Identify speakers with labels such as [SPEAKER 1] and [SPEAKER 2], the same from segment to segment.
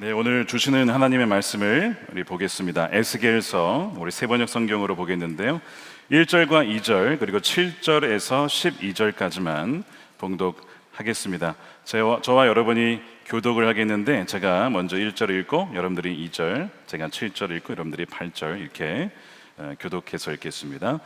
[SPEAKER 1] 네, 오늘 주시는 하나님의 말씀을 우리 보겠습니다. 에스겔서 우리 세번역 성경으로 보겠는데요. 1절과 2절 그리고 7절에서 12절까지만 봉독하겠습니다. 저와 여러분이 교독을 하겠는데 제가 먼저 1절 읽고 여러분들이 2절, 제가 7절 읽고 여러분들이 8절 이렇게 교독해서 읽겠습니다.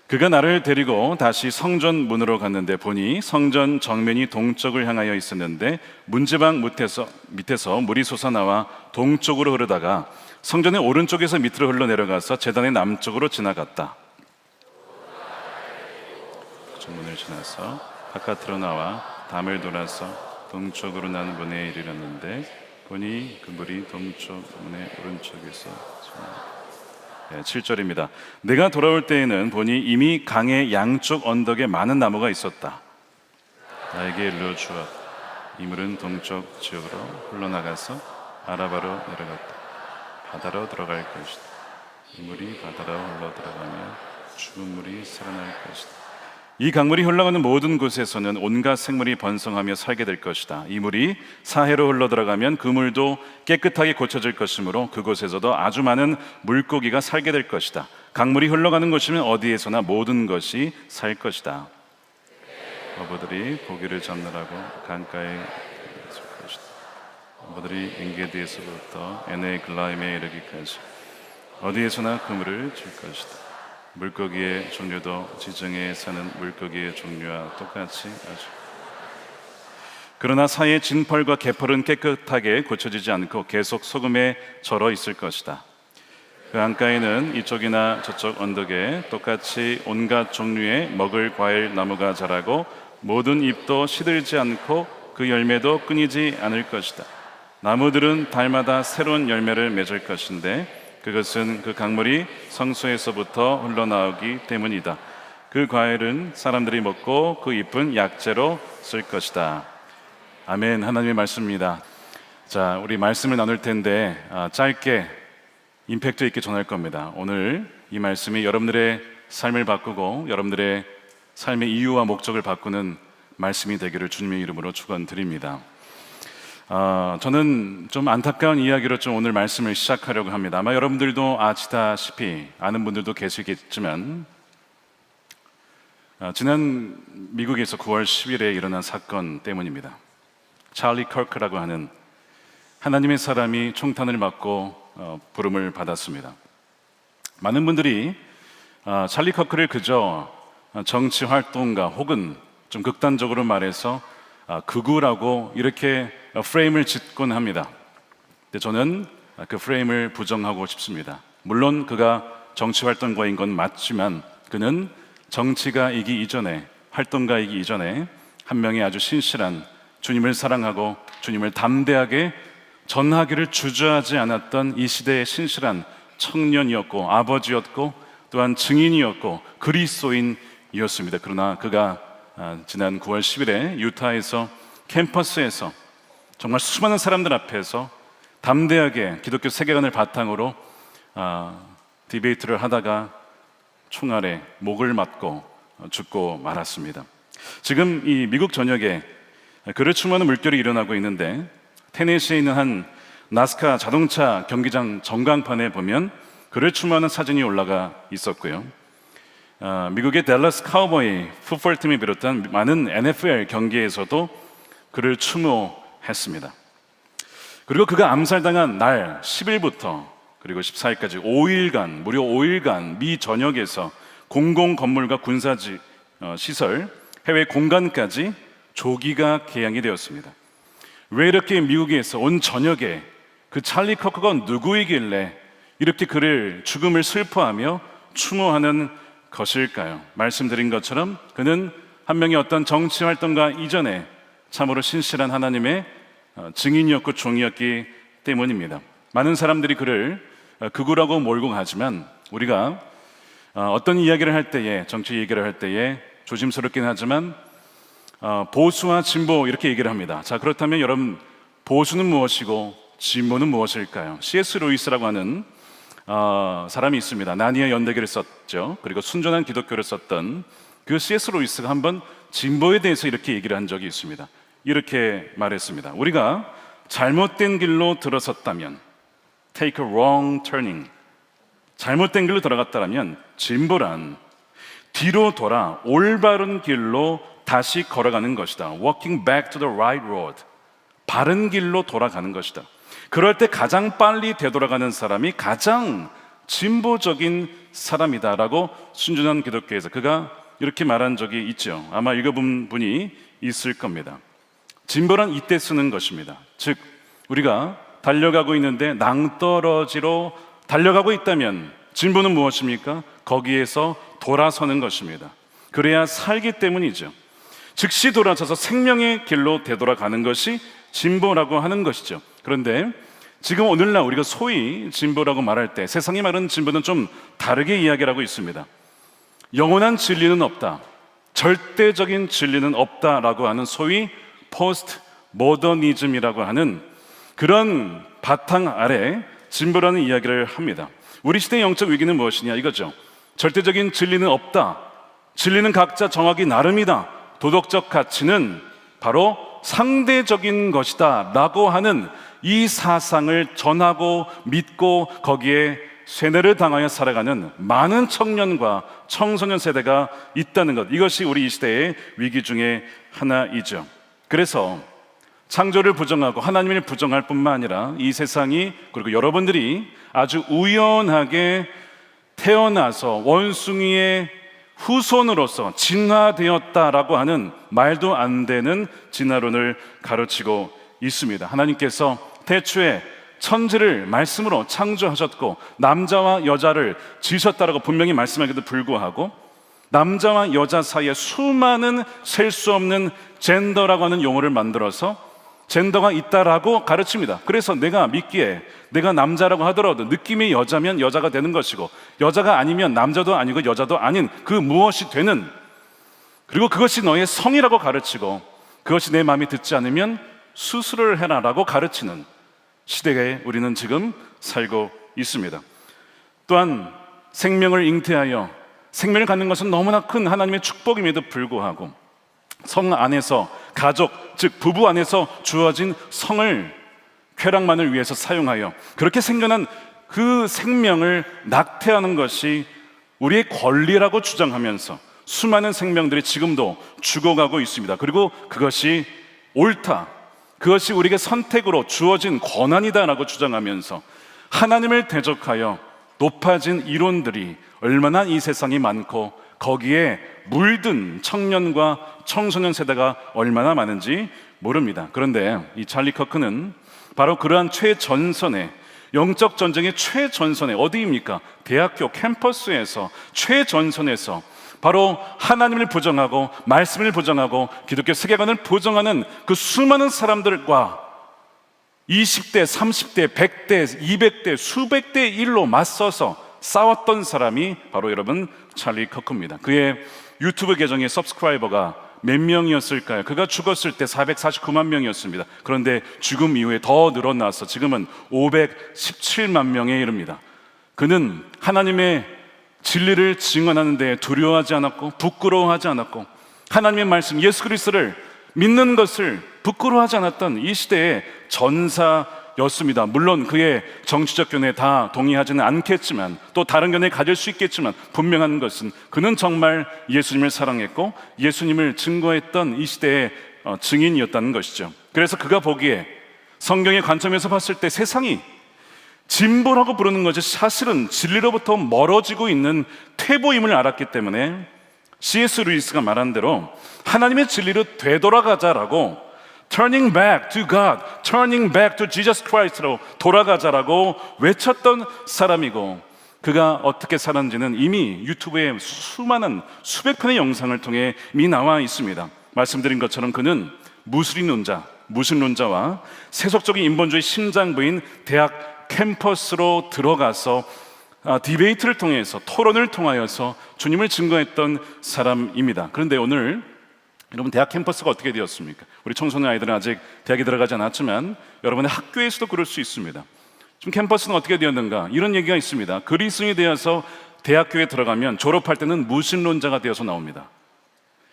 [SPEAKER 1] 그가 나를 데리고 다시 성전 문으로 갔는데 보니 성전 정면이 동쪽을 향하여 있었는데 문지방 밑에서 물이 솟아나와 동쪽으로 흐르다가 성전의 오른쪽에서 밑으로 흘러내려가서 제단의 남쪽으로 지나갔다. 문을 지나서 바깥으로 나와 담을 돌아서 동쪽으로 난 문에 이르렀는데 보니 그 물이 동쪽 문의 오른쪽에서 지나갔다. 7절입니다. 내가 돌아올 때에는 보니 이미 강의 양쪽 언덕에 많은 나무가 있었다. 나에게 일러주었다. 이 물은 동쪽 지역으로 흘러나가서 아라바로 내려갔다. 바다로 들어갈 것이다. 이 물이 바다로 흘러 들어가면 죽은 물이 살아날 것이다. 이 강물이 흘러가는 모든 곳에서는 온갖 생물이 번성하며 살게 될 것이다. 이 물이 사해로 흘러들어가면 그 물도 깨끗하게 고쳐질 것이므로 그곳에서도 아주 많은 물고기가 살게 될 것이다. 강물이 흘러가는 곳이면 어디에서나 모든 것이 살 것이다. 어부들이 고기를 잡느라고 강가에 있을 것이다. 어부들이 엔게디에서부터 에네글라임에 이르기까지 어디에서나 그물을 칠 것이다. 물고기의 종류도 지중해에 사는 물고기의 종류와 똑같이 아주. 그러나 사이의 진펄과 개펄은 깨끗하게 고쳐지지 않고 계속 소금에 절어 있을 것이다. 그 안가에는 이쪽이나 저쪽 언덕에 똑같이 온갖 종류의 먹을 과일 나무가 자라고 모든 잎도 시들지 않고 그 열매도 끊이지 않을 것이다. 나무들은 달마다 새로운 열매를 맺을 것인데 그것은 그 강물이 성소에서부터 흘러나오기 때문이다. 그 과일은 사람들이 먹고 그 잎은 약재로 쓸 것이다. 아멘. 하나님의 말씀입니다. 자, 우리 말씀을 나눌 텐데 짧게 임팩트 있게 전할 겁니다. 오늘 이 말씀이 여러분들의 삶을 바꾸고 여러분들의 삶의 이유와 목적을 바꾸는 말씀이 되기를 주님의 이름으로 축원드립니다. 저는 좀 안타까운 이야기로 좀 오늘 말씀을 시작하려고 합니다. 아마 여러분들도 아시다시피 아는 분들도 계시겠지만 지난 미국에서 9월 10일에 일어난 사건 때문입니다. 찰리 커크라고 하는 하나님의 사람이 총탄을 맞고 부름을 받았습니다. 많은 분들이 찰리 커크를 그저 정치 활동가 혹은 좀 극단적으로 말해서 극우라고 이렇게 프레임을 짓곤 합니다. 근데 저는 그 프레임을 부정하고 싶습니다. 물론 그가 정치활동가인 건 맞지만 그는 정치가이기 이전에, 활동가이기 이전에 한 명의 아주 신실한, 주님을 사랑하고 주님을 담대하게 전하기를 주저하지 않았던 이 시대의 신실한 청년이었고 아버지였고 또한 증인이었고 그리스도인이었습니다. 그러나 그가 지난 9월 10일에 유타에서 캠퍼스에서 정말 수많은 사람들 앞에서 담대하게 기독교 세계관을 바탕으로 디베이트를 하다가 총알에 목을 맞고 죽고 말았습니다. 지금 이 미국 전역에 그를 추모하는 물결이 일어나고 있는데 테네시에 있는 한 나스카 자동차 경기장 전광판에 보면 그를 추모하는 사진이 올라가 있었고요. 미국의 댈러스 카우보이 풋볼팀이 비롯한 많은 NFL 경기에서도 그를 추모했습니다. 그리고 그가 암살당한 날 10일부터 그리고 14일까지 5일간, 무려 5일간 미 전역에서 공공 건물과 군사지 시설, 해외 공간까지 조기가 개항이 되었습니다. 왜 이렇게 미국에서 온 전역에 그 찰리 커크가 누구이길래 이렇게 그를 죽음을 슬퍼하며 추모하는 것일까요? 말씀드린 것처럼 그는 한 명의 어떤 정치활동가 이전에 참으로 신실한 하나님의 증인이었고 종이었기 때문입니다. 많은 사람들이 그를 극우라고 몰고 가지만 우리가 어떤 이야기를 할 때에, 정치 얘기를 할 때에 조심스럽긴 하지만 보수와 진보 이렇게 얘기를 합니다. 자, 그렇다면 여러분, 보수는 무엇이고 진보는 무엇일까요? C.S. 루이스라고 하는 사람이 있습니다. 나니아 연대기를 썼죠. 그리고 순전한 기독교를 썼던 그 C.S. 루이스가 한번 진보에 대해서 이렇게 얘기를 한 적이 있습니다. 이렇게 말했습니다. 우리가 잘못된 길로 들어섰다면, take a wrong turning, 잘못된 길로 들어갔다면 진보란 뒤로 돌아 올바른 길로 다시 걸어가는 것이다. Walking back to the right road, 바른 길로 돌아가는 것이다. 그럴 때 가장 빨리 되돌아가는 사람이 가장 진보적인 사람이다라고 순전한 기독교에서 그가 이렇게 말한 적이 있죠. 아마 읽어본 분이 있을 겁니다. 진보란 이때 쓰는 것입니다. 즉 우리가 달려가고 있는데 낭떠러지로 달려가고 있다면 진보는 무엇입니까? 거기에서 돌아서는 것입니다. 그래야 살기 때문이죠. 즉시 돌아서서 생명의 길로 되돌아가는 것이 진보라고 하는 것이죠. 그런데 지금 오늘날 우리가 소위 진보라고 말할 때 세상이 말하는 진보는 좀 다르게 이야기를 하고 있습니다. 영원한 진리는 없다, 절대적인 진리는 없다라고 하는 소위 포스트 모더니즘이라고 하는 그런 바탕 아래 진보라는 이야기를 합니다. 우리 시대의 영적 위기는 무엇이냐 이거죠. 절대적인 진리는 없다, 진리는 각자 정하기 나름이다, 도덕적 가치는 바로 상대적인 것이다 라고 하는 이 사상을 전하고 믿고 거기에 세뇌를 당하여 살아가는 많은 청년과 청소년 세대가 있다는 것, 이것이 우리 이 시대의 위기 중에 하나이죠. 그래서 창조를 부정하고 하나님을 부정할 뿐만 아니라 이 세상이, 그리고 여러분들이 아주 우연하게 태어나서 원숭이의 후손으로서 진화되었다라고 하는 말도 안 되는 진화론을 가르치고 있습니다. 하나님께서 태초에 천지를 말씀으로 창조하셨고 남자와 여자를 지으셨다라고 분명히 말씀하기도 불구하고 남자와 여자 사이에 수많은 셀 수 없는 젠더라고 하는 용어를 만들어서 젠더가 있다라고 가르칩니다. 그래서 내가 믿기에 내가 남자라고 하더라도 느낌이 여자면 여자가 되는 것이고 여자가 아니면 남자도 아니고 여자도 아닌 그 무엇이 되는, 그리고 그것이 너의 성이라고 가르치고 그것이 내 마음에 듣지 않으면 수술을 해라라고 가르치는 시대에 우리는 지금 살고 있습니다. 또한 생명을 잉태하여 생명을 갖는 것은 너무나 큰 하나님의 축복임에도 불구하고 성 안에서 가족, 즉 부부 안에서 주어진 성을 쾌락만을 위해서 사용하여 그렇게 생겨난 그 생명을 낙태하는 것이 우리의 권리라고 주장하면서 수많은 생명들이 지금도 죽어가고 있습니다. 그리고 그것이 옳다, 그것이 우리에게 선택으로 주어진 권한이다라고 주장하면서 하나님을 대적하여 높아진 이론들이 얼마나 이 세상이 많고 거기에 물든 청년과 청소년 세대가 얼마나 많은지 모릅니다. 그런데 이 찰리 커크는 바로 그러한 최전선의 영적 전쟁의 최전선에 어디입니까? 대학교 캠퍼스에서 최전선에서 바로 하나님을 부정하고 말씀을 부정하고 기독교 세계관을 부정하는 그 수많은 사람들과 20대, 30대, 100대, 200대, 수백 대 1로 맞서서 싸웠던 사람이 바로 여러분 찰리 커크입니다. 그의 유튜브 계정의 서브스크라이버가 몇 명이었을까요? 그가 죽었을 때 449만 명이었습니다. 그런데 죽음 이후에 더 늘어나서 지금은 517만 명에 이릅니다. 그는 하나님의 진리를 증언하는 데 두려워하지 않았고 부끄러워하지 않았고 하나님의 말씀 예수 그리스도를 믿는 것을 부끄러워하지 않았던 이 시대의 전사였습니다. 물론 그의 정치적 견해에 다 동의하지는 않겠지만 또 다른 견해 가질 수 있겠지만 분명한 것은 그는 정말 예수님을 사랑했고 예수님을 증거했던 이 시대의 증인이었다는 것이죠. 그래서 그가 보기에 성경의 관점에서 봤을 때 세상이 진보라고 부르는 것이 사실은 진리로부터 멀어지고 있는 퇴보임을 알았기 때문에 C.S. 루이스가 말한 대로 하나님의 진리로 되돌아가자라고 Turning back to God, turning back to Jesus Christ로 돌아가자라고 외쳤던 사람이고 그가 어떻게 살았는지는 이미 유튜브에 수많은 수백 편의 영상을 통해 이미 나와 있습니다. 말씀드린 것처럼 그는 무신론자와 세속적인 인본주의 심장부인 대학 캠퍼스로 들어가서 디베이트를 통해서 토론을 통하여서 주님을 증거했던 사람입니다. 그런데 오늘 여러분 대학 캠퍼스가 어떻게 되었습니까? 우리 청소년 아이들은 아직 대학에 들어가지 않았지만 여러분의 학교에서도 그럴 수 있습니다. 지금 캠퍼스는 어떻게 되었는가? 이런 얘기가 있습니다. 그리스도인이 되어서 대학교에 들어가면 졸업할 때는 무신론자가 되어서 나옵니다.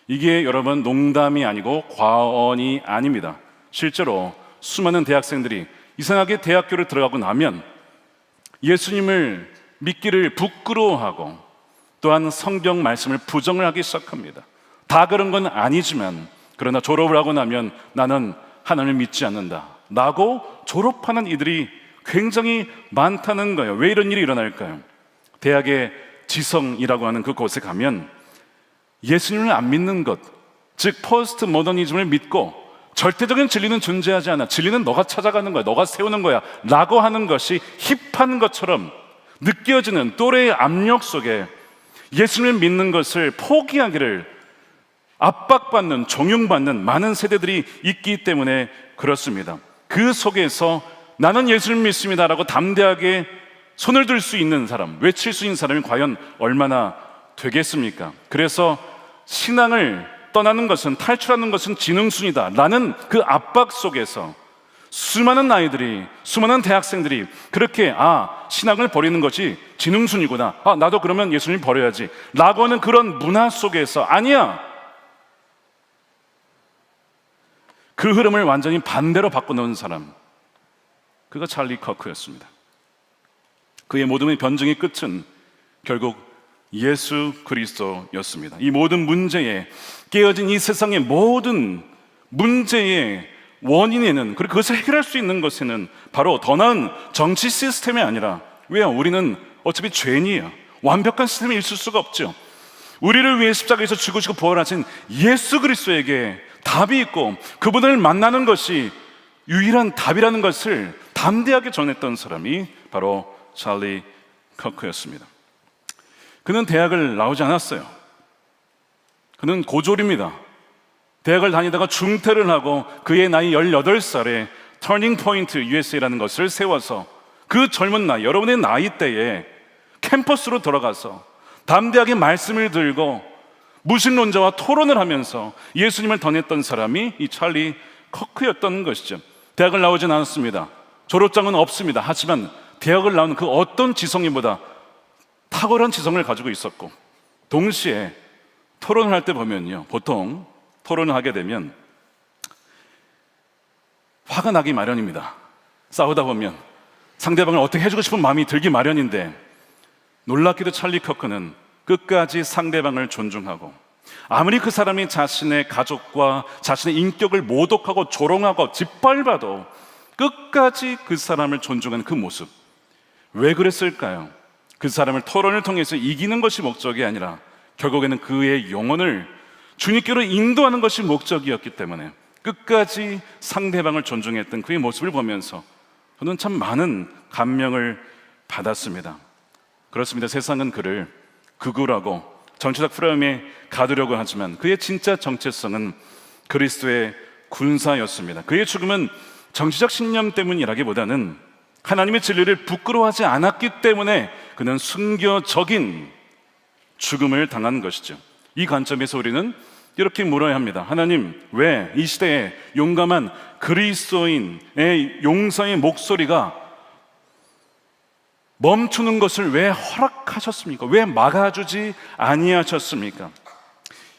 [SPEAKER 1] 이게 여러분 농담이 아니고 과언이 아닙니다. 실제로 수많은 대학생들이 이상하게 대학교를 들어가고 나면 예수님을 믿기를 부끄러워하고 또한 성경 말씀을 부정을 하기 시작합니다. 다 그런 건 아니지만 그러나 졸업을 하고 나면 나는 하나님을 믿지 않는다 라고 졸업하는 이들이 굉장히 많다는 거예요. 왜 이런 일이 일어날까요? 대학의 지성이라고 하는 그곳에 가면 예수님을 안 믿는 것, 즉 포스트 모더니즘을 믿고 절대적인 진리는 존재하지 않아, 진리는 너가 찾아가는 거야, 너가 세우는 거야 라고 하는 것이 힙한 것처럼 느껴지는 또래의 압력 속에 예수님을 믿는 것을 포기하기를 압박받는, 종용받는 많은 세대들이 있기 때문에 그렇습니다. 그 속에서 나는 예수를 믿습니다 라고 담대하게 손을 들 수 있는 사람, 외칠 수 있는 사람이 과연 얼마나 되겠습니까? 그래서 신앙을 떠나는 것은, 탈출하는 것은 지능순이다 라는 그 압박 속에서 수많은 아이들이, 수많은 대학생들이 그렇게 신앙을 버리는 것이 지능순이구나, 나도 그러면 예수님 버려야지 라고 하는 그런 문화 속에서 아니야, 그 흐름을 완전히 반대로 바꿔놓은 사람, 그가 찰리 커크였습니다. 그의 모든 변증의 끝은 결국 예수 그리스도였습니다. 이 모든 문제에, 깨어진 이 세상의 모든 문제의 원인에는, 그리고 그것을 해결할 수 있는 것에는 바로 더 나은 정치 시스템이 아니라, 왜요? 우리는 어차피 죄인이에요. 완벽한 시스템이 있을 수가 없죠. 우리를 위해 십자가에서 죽으시고 부활하신 예수 그리스도에게 답이 있고 그분을 만나는 것이 유일한 답이라는 것을 담대하게 전했던 사람이 바로 찰리 커크였습니다. 그는 대학을 나오지 않았어요. 그는 고졸입니다. 대학을 다니다가 중퇴를 하고 그의 나이 18살에 터닝 포인트 USA라는 것을 세워서 그 젊은 나이, 여러분의 나이 때에 캠퍼스로 들어가서 담대하게 말씀을 들고 무신론자와 토론을 하면서 예수님을 전했던 사람이 이 찰리 커크였던 것이죠. 대학을 나오진 않았습니다. 졸업장은 없습니다. 하지만 대학을 나오는 그 어떤 지성인보다 탁월한 지성을 가지고 있었고, 동시에 토론을 할 때 보면요, 보통 토론을 하게 되면 화가 나기 마련입니다. 싸우다 보면 상대방을 어떻게 해주고 싶은 마음이 들기 마련인데, 놀랍게도 찰리 커크는 끝까지 상대방을 존중하고, 아무리 그 사람이 자신의 가족과 자신의 인격을 모독하고 조롱하고 짓밟아도 끝까지 그 사람을 존중하는 그 모습, 왜 그랬을까요? 그 사람을 토론을 통해서 이기는 것이 목적이 아니라 결국에는 그의 영혼을 주님께로 인도하는 것이 목적이었기 때문에 끝까지 상대방을 존중했던 그의 모습을 보면서 저는 참 많은 감명을 받았습니다. 그렇습니다. 세상은 그를 극우라고 정치적 프레임에 가두려고 하지만 그의 진짜 정체성은 그리스도의 군사였습니다. 그의 죽음은 정치적 신념 때문이라기보다는 하나님의 진리를 부끄러워하지 않았기 때문에 그는 순교적인 죽음을 당한 것이죠. 이 관점에서 우리는 이렇게 물어야 합니다. 하나님, 왜 이 시대에 용감한 그리스도인의 용서의 목소리가 멈추는 것을 왜 허락하셨습니까? 왜 막아주지 아니하셨습니까?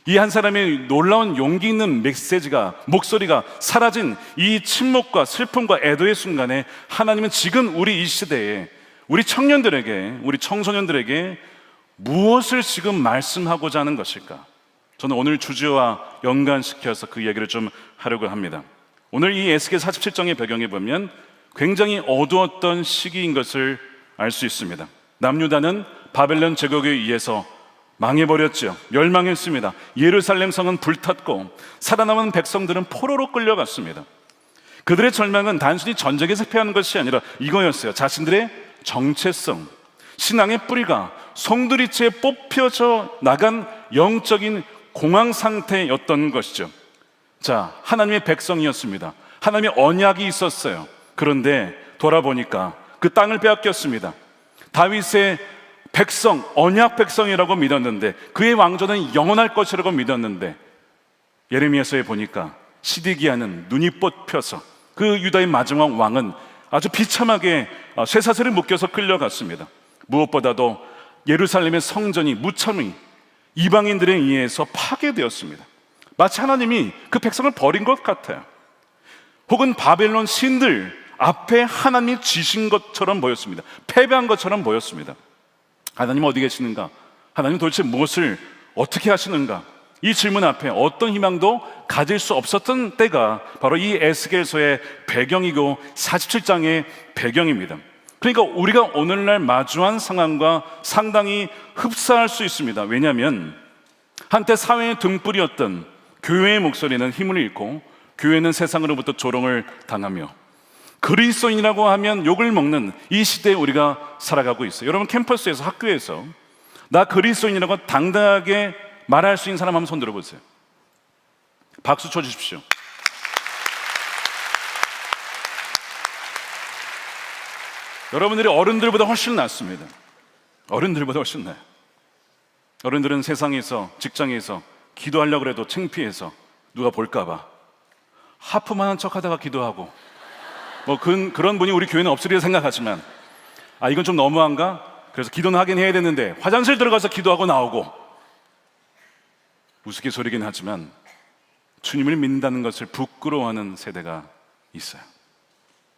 [SPEAKER 1] 이 한 사람의 놀라운 용기 있는 메시지가, 목소리가 사라진 이 침묵과 슬픔과 애도의 순간에 하나님은 지금 우리 이 시대에 우리 청년들에게, 우리 청소년들에게 무엇을 지금 말씀하고자 하는 것일까? 저는 오늘 주제와 연관시켜서 그 얘기를 좀 하려고 합니다. 오늘 이 에스겔 47장의 배경에 보면 굉장히 어두웠던 시기인 것을 알 수 있습니다. 남유다는 바벨론 제국에 의해서 망해버렸죠. 멸망했습니다. 예루살렘 성은 불탔고 살아남은 백성들은 포로로 끌려갔습니다. 그들의 절망은 단순히 전쟁에서 패하는 것이 아니라 이거였어요. 자신들의 정체성, 신앙의 뿌리가 송두리째 뽑혀져 나간 영적인 공황 상태였던 것이죠. 자, 하나님의 백성이었습니다. 하나님의 언약이 있었어요. 그런데 돌아보니까 그 땅을 빼앗겼습니다. 다윗의 백성, 언약 백성이라고 믿었는데, 그의 왕조는 영원할 것이라고 믿었는데, 예레미야서에 보니까 시드기야는 눈이 뽑혀서 그 유다의 마지막 왕은 아주 비참하게 쇠사슬에 묶여서 끌려갔습니다. 무엇보다도 예루살렘의 성전이 무참히 이방인들에 의해서 파괴되었습니다. 마치 하나님이 그 백성을 버린 것 같아요. 혹은 바벨론 신들 앞에 하나님이 지신 것처럼 보였습니다. 패배한 것처럼 보였습니다. 하나님 어디 계시는가? 하나님 도대체 무엇을 어떻게 하시는가? 이 질문 앞에 어떤 희망도 가질 수 없었던 때가 바로 이 에스겔서의 배경이고 47장의 배경입니다. 그러니까 우리가 오늘날 마주한 상황과 상당히 흡사할 수 있습니다. 왜냐하면 한때 사회의 등불이었던 교회의 목소리는 힘을 잃고 교회는 세상으로부터 조롱을 당하며 그리스도인이라고 하면 욕을 먹는 이 시대에 우리가 살아가고 있어요. 여러분, 캠퍼스에서, 학교에서 나 그리스도인이라고 당당하게 말할 수 있는 사람 한번 손 들어보세요. 박수 쳐주십시오. 여러분들이 어른들보다 훨씬 낫습니다. 어른들보다 훨씬 나아요. 어른들은 세상에서, 직장에서 기도하려고 해도 창피해서 누가 볼까봐 하품하는 척 하다가 기도하고, 그런 분이 우리 교회는 없으리라 생각하지만, 이건 좀 너무한가? 그래서 기도는 하긴 해야 되는데 화장실 들어가서 기도하고 나오고, 우스갯소리긴 하지만 주님을 믿는다는 것을 부끄러워하는 세대가 있어요.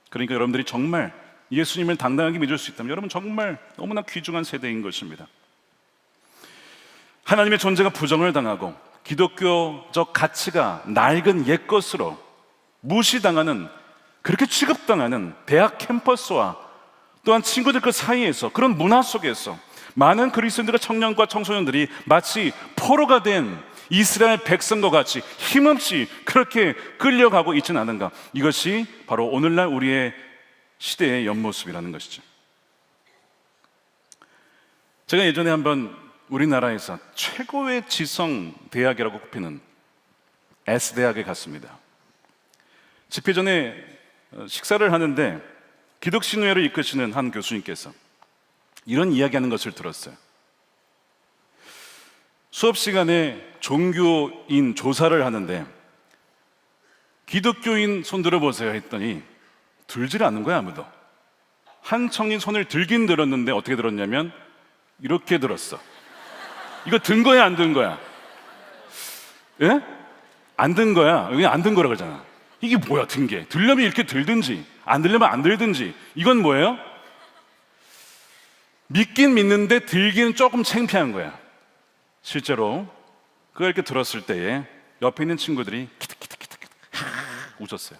[SPEAKER 1] 그러니까 여러분들이 정말 예수님을 당당하게 믿을 수 있다면 여러분 정말 너무나 귀중한 세대인 것입니다. 하나님의 존재가 부정을 당하고 기독교적 가치가 낡은 옛것으로 무시당하는, 그렇게 취급당하는 대학 캠퍼스와 또한 친구들 그 사이에서, 그런 문화 속에서 많은 그리스도인들과 청년과 청소년들이 마치 포로가 된 이스라엘 백성과 같이 힘없이 그렇게 끌려가고 있지는 않은가? 이것이 바로 오늘날 우리의 시대의 옆모습이라는 것이죠. 제가 예전에 한번 우리나라에서 최고의 지성 대학이라고 꼽히는 S대학에 갔습니다. 집회 전에 식사를 하는데 기독신회를 이끄시는 한 교수님께서 이런 이야기하는 것을 들었어요. 수업 시간에 종교인 조사를 하는데 기독교인 손 들어보세요 했더니 들질 않는 거야, 아무도. 한 청년 손을 들긴 들었는데 어떻게 들었냐면 이렇게 들었어. 이거 든 거야, 안 든 거야? 예? 안 든 거야. 여기 안 든 거라 그러잖아. 이게 뭐야, 든 게? 들려면 이렇게 들든지 안 들려면 안 들든지. 이건 뭐예요? 믿긴 믿는데 들기는 조금 창피한 거야. 실제로 그걸 이렇게 들었을 때에 옆에 있는 친구들이 키득키득키득 웃었어요.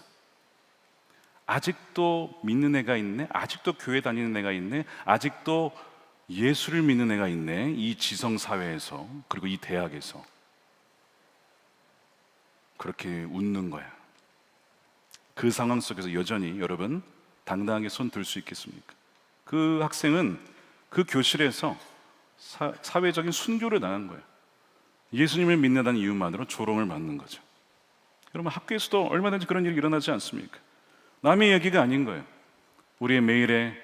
[SPEAKER 1] 아직도 믿는 애가 있네? 아직도 교회 다니는 애가 있네? 아직도 예수를 믿는 애가 있네? 이 지성사회에서, 그리고 이 대학에서. 그렇게 웃는 거야. 그 상황 속에서 여전히 여러분 당당하게 손 들 수 있겠습니까? 그 학생은 그 교실에서 사회적인 순교를 당한 거예요. 예수님을 믿는다는 이유만으로 조롱을 받는 거죠. 여러분, 학교에서도 얼마든지 그런 일이 일어나지 않습니까? 남의 얘기가 아닌 거예요. 우리의 매일의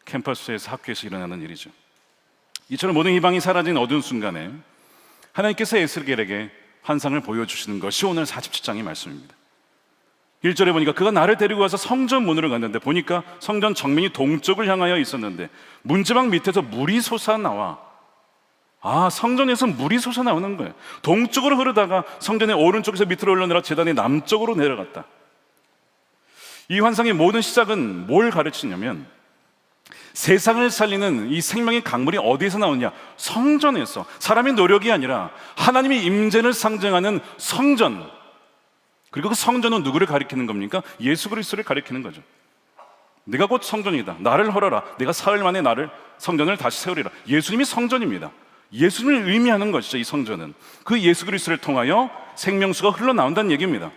[SPEAKER 1] 캠퍼스에서, 학교에서 일어나는 일이죠. 이처럼 모든 희망이 사라진 어두운 순간에 하나님께서 에스겔에게 환상을 보여주시는 것이 오늘 47장의 말씀입니다. 1절에 보니까 그가 나를 데리고 가서 성전 문으로 갔는데 보니까 성전 정면이 동쪽을 향하여 있었는데 문지방 밑에서 물이 솟아나와, 성전에서 물이 솟아나오는 거예요. 동쪽으로 흐르다가 성전의 오른쪽에서 밑으로 흘러내려 제단의 남쪽으로 내려갔다. 이 환상의 모든 시작은 뭘 가르치냐면 세상을 살리는 이 생명의 강물이 어디에서 나오냐? 성전에서. 사람의 노력이 아니라 하나님의 임재를 상징하는 성전. 그리고 그 성전은 누구를 가리키는 겁니까? 예수 그리스도를 가리키는 거죠. 내가 곧 성전이다. 나를 헐어라. 내가 사흘 만에 나를 성전을 다시 세우리라. 예수님이 성전입니다. 예수님을 의미하는 것이죠. 이 성전은 그 예수 그리스도를 통하여 생명수가 흘러나온다는 얘기입니다.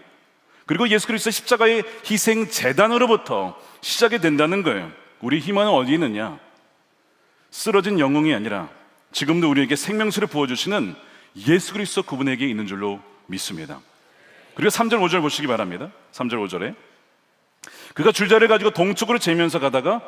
[SPEAKER 1] 그리고 예수 그리스도의 십자가의 희생 제단으로부터 시작이 된다는 거예요. 우리 희망은 어디 있느냐? 쓰러진 영웅이 아니라 지금도 우리에게 생명수를 부어주시는 예수 그리스도 그분에게 있는 줄로 믿습니다. 그리고 3절 5절 보시기 바랍니다. 3절 5절에 그가 줄자를 가지고 동쪽으로 재면서 가다가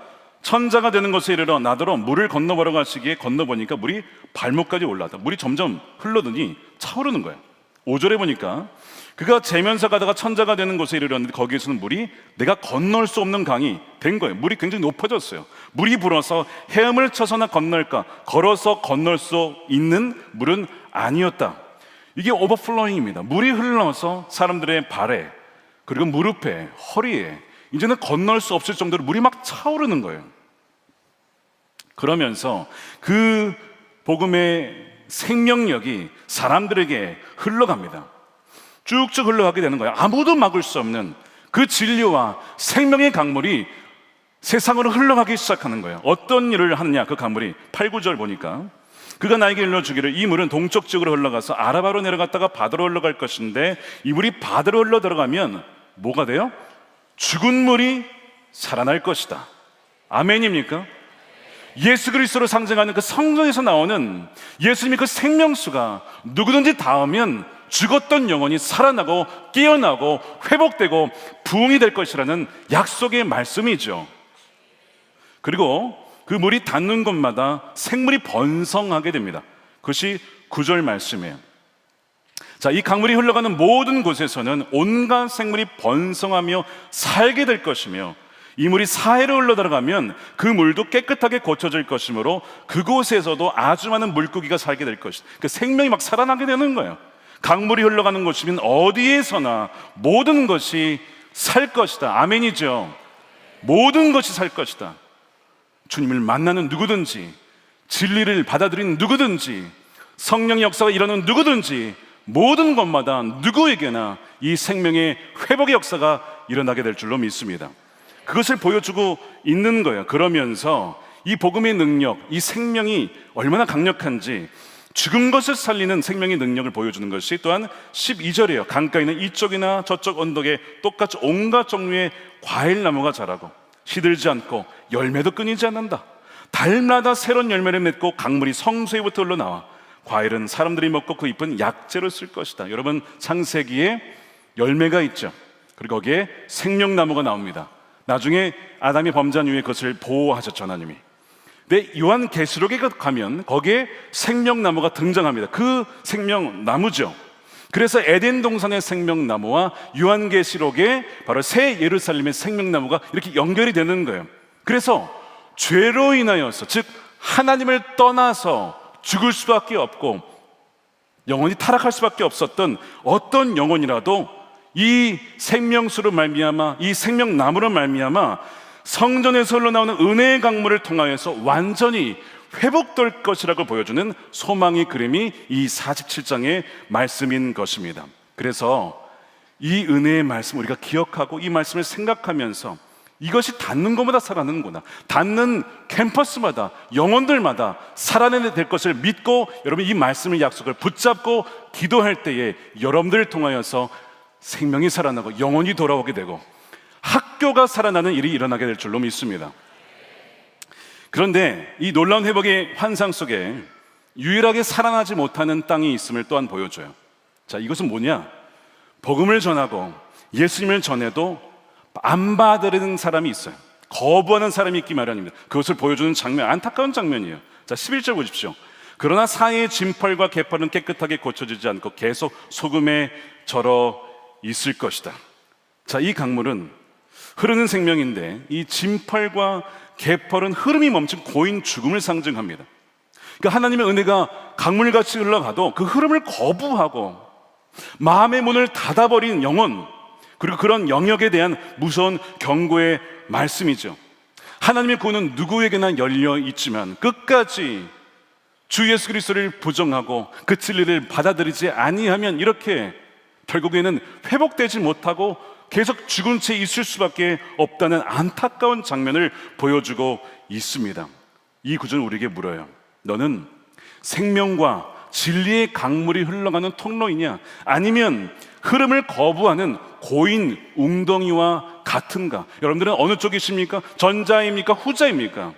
[SPEAKER 1] 천자가 되는 곳에 이르러 나더러 물을 건너보라고 하시기에 건너보니까 물이 발목까지 올라왔다. 물이 점점 흘러더니 차오르는 거예요. 5절에 보니까 그가 재면서 가다가 천자가 되는 곳에 이르렀는데 거기에서는 물이 내가 건널 수 없는 강이 된 거예요. 물이 굉장히 높아졌어요. 물이 불어서 헤엄을 쳐서나 건널까, 걸어서 건널 수 있는 물은 아니었다. 이게 오버플로잉입니다. 물이 흘러서 사람들의 발에,
[SPEAKER 2] 그리고 무릎에, 허리에 이제는 건널 수 없을 정도로 물이 막 차오르는 거예요. 그러면서 그 복음의 생명력이 사람들에게 흘러갑니다. 쭉쭉 흘러가게 되는 거예요. 아무도 막을 수 없는 그 진리와 생명의 강물이 세상으로 흘러가기 시작하는 거예요. 어떤 일을 하느냐, 그 강물이 8, 9절 보니까 그가 나에게 일러주기를 이 물은 동쪽 지역으로 흘러가서 아라바로 내려갔다가 바다로 흘러갈 것인데 이 물이 바다로 흘러 들어가면 뭐가 돼요? 죽은 물이 살아날 것이다. 아멘입니까? 예수 그리스도로 상징하는 그 성경에서 나오는 예수님의 그 생명수가 누구든지 닿으면 죽었던 영혼이 살아나고 깨어나고 회복되고 부흥이 될 것이라는 약속의 말씀이죠. 그리고 그 물이 닿는 곳마다 생물이 번성하게 됩니다. 그것이 9절 말씀이에요. 자, 이 강물이 흘러가는 모든 곳에서는 온갖 생물이 번성하며 살게 될 것이며 이 물이 사해로 흘러 들어가면 그 물도 깨끗하게 고쳐질 것이므로 그곳에서도 아주 많은 물고기가 살게 될 것이다. 그 생명이 막 살아나게 되는 거예요. 강물이 흘러가는 곳이면 어디에서나 모든 것이 살 것이다. 아멘이죠. 모든 것이 살 것이다. 주님을 만나는 누구든지, 진리를 받아들이는 누구든지, 성령의 역사가 일어나는 누구든지 모든 것마다 누구에게나 이 생명의 회복의 역사가 일어나게 될 줄로 믿습니다. 그것을 보여주고 있는 거예요. 그러면서 이 복음의 능력, 이 생명이 얼마나 강력한지 죽은 것을 살리는 생명의 능력을 보여주는 것이 또한 12절이에요. 강가에 있는 이쪽이나 저쪽 언덕에 똑같이 온갖 종류의 과일나무가 자라고 시들지 않고 열매도 끊이지 않는다. 달마다 새로운 열매를 맺고 강물이 성소에부터 흘러나와 과일은 사람들이 먹고 그 잎은 약재로 쓸 것이다. 여러분, 창세기에 열매가 있죠. 그리고 거기에 생명나무가 나옵니다. 나중에 아담이 범죄한 이후에 그것을 보호하셨죠, 하나님이. 근데 요한계시록에 가면 거기에 생명나무가 등장합니다. 그 생명나무죠. 그래서 에덴 동산의 생명나무와 요한계시록의 바로 새 예루살렘의 생명나무가 이렇게 연결이 되는 거예요. 그래서 죄로 인하여서, 즉 하나님을 떠나서 죽을 수밖에 없고 영혼이 타락할 수밖에 없었던 어떤 영혼이라도 이 생명수로 말미암아, 이 생명나무로 말미암아 성전에서 흘러나오는 은혜의 강물을 통하여서 완전히 회복될 것이라고 보여주는 소망의 그림이 이 47장의 말씀인 것입니다. 그래서 이 은혜의 말씀 우리가 기억하고 이 말씀을 생각하면서 이것이 닿는 것마다 살아나는구나, 닿는 캠퍼스마다 영혼들마다 살아내야 될 것을 믿고 여러분 이 말씀의 약속을 붙잡고 기도할 때에 여러분들을 통하여서 생명이 살아나고 영혼이 돌아오게 되고 학교가 살아나는 일이 일어나게 될 줄로 믿습니다. 그런데 이 놀라운 회복의 환상 속에 유일하게 살아나지 못하는 땅이 있음을 또한 보여줘요. 자, 이것은 뭐냐? 복음을 전하고 예수님을 전해도 안 받아들이는 사람이 있어요. 거부하는 사람이 있기 마련입니다. 그것을 보여주는 장면, 안타까운 장면이에요. 자, 11절 보십시오. 그러나 사이의 진펄과 개펄은 깨끗하게 고쳐지지 않고 계속 소금에 절어 있을 것이다. 자, 이 강물은 흐르는 생명인데 이 진펄과 개펄은 흐름이 멈춘 고인 죽음을 상징합니다. 그러니까 하나님의 은혜가 강물같이 흘러가도 그 흐름을 거부하고 마음의 문을 닫아버린 영혼, 그리고 그런 영역에 대한 무서운 경고의 말씀이죠. 하나님의 구원은 누구에게나 열려 있지만 끝까지 주 예수 그리스도를 부정하고 그 진리를 받아들이지 아니하면 이렇게 결국에는 회복되지 못하고 계속 죽은 채 있을 수밖에 없다는 안타까운 장면을 보여주고 있습니다. 이 구절은 우리에게 물어요. 너는 생명과 진리의 강물이 흘러가는 통로이냐, 아니면 흐름을 거부하는 고인 웅덩이와 같은가? 여러분들은 어느 쪽이십니까? 전자입니까? 후자입니까?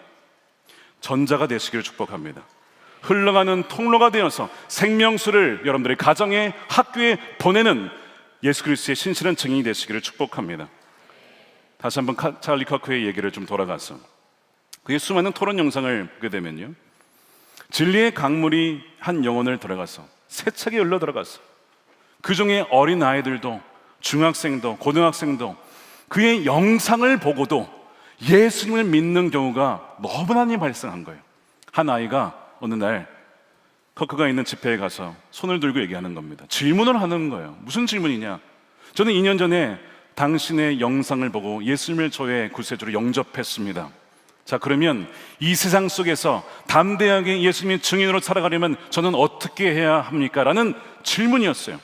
[SPEAKER 2] 전자가 되시기를 축복합니다. 흘러가는 통로가 되어서 생명수를 여러분들의 가정에, 학교에 보내는 예수 그리스도의 신실한 증인이 되시기를 축복합니다. 다시 한번 찰리 커크의 얘기를 좀 돌아가서 그의 수많은 토론 영상을 보게 되면요, 진리의 강물이 한 영혼을 들어가서 세차게 흘러 들어가서 그 중에 어린 아이들도 중학생도 고등학생도 그의 영상을 보고도 예수님을 믿는 경우가 너무나 많이 발생한 거예요. 한 아이가 어느 날 커크가 있는 집회에 가서 손을 들고 얘기하는 겁니다. 질문을 하는 거예요. 무슨 질문이냐? 저는 2년 전에 당신의 영상을 보고 예수님을 저의 구세주로 영접했습니다. 자, 그러면 이 세상 속에서 담대하게 예수님의 증인으로 살아가려면 저는 어떻게 해야 합니까? 라는 질문이었어요.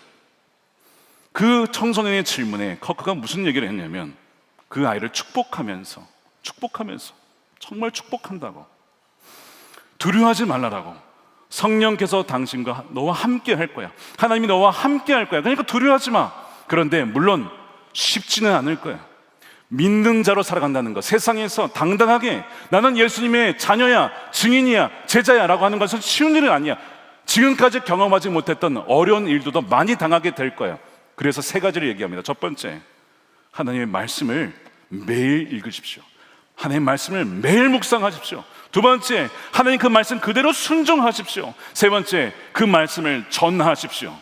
[SPEAKER 2] 그 청소년의 질문에 커크가 무슨 얘기를 했냐면 그 아이를 축복하면서 정말 축복한다고, 두려워하지 말라라고, 성령께서 당신과 너와 함께 할 거야, 하나님이 너와 함께 할 거야, 그러니까 두려워하지 마. 그런데 물론 쉽지는 않을 거야. 믿는 자로 살아간다는 것, 세상에서 당당하게 나는 예수님의 자녀야, 증인이야, 제자야 라고 하는 것은 쉬운 일은 아니야. 지금까지 경험하지 못했던 어려운 일도 많이 당하게 될 거야. 그래서 세 가지를 얘기합니다. 첫 번째, 하나님의 말씀을 매일 읽으십시오. 하나님의 말씀을 매일 묵상하십시오. 두 번째, 하나님 그 말씀 그대로 순종하십시오. 세 번째, 그 말씀을 전하십시오.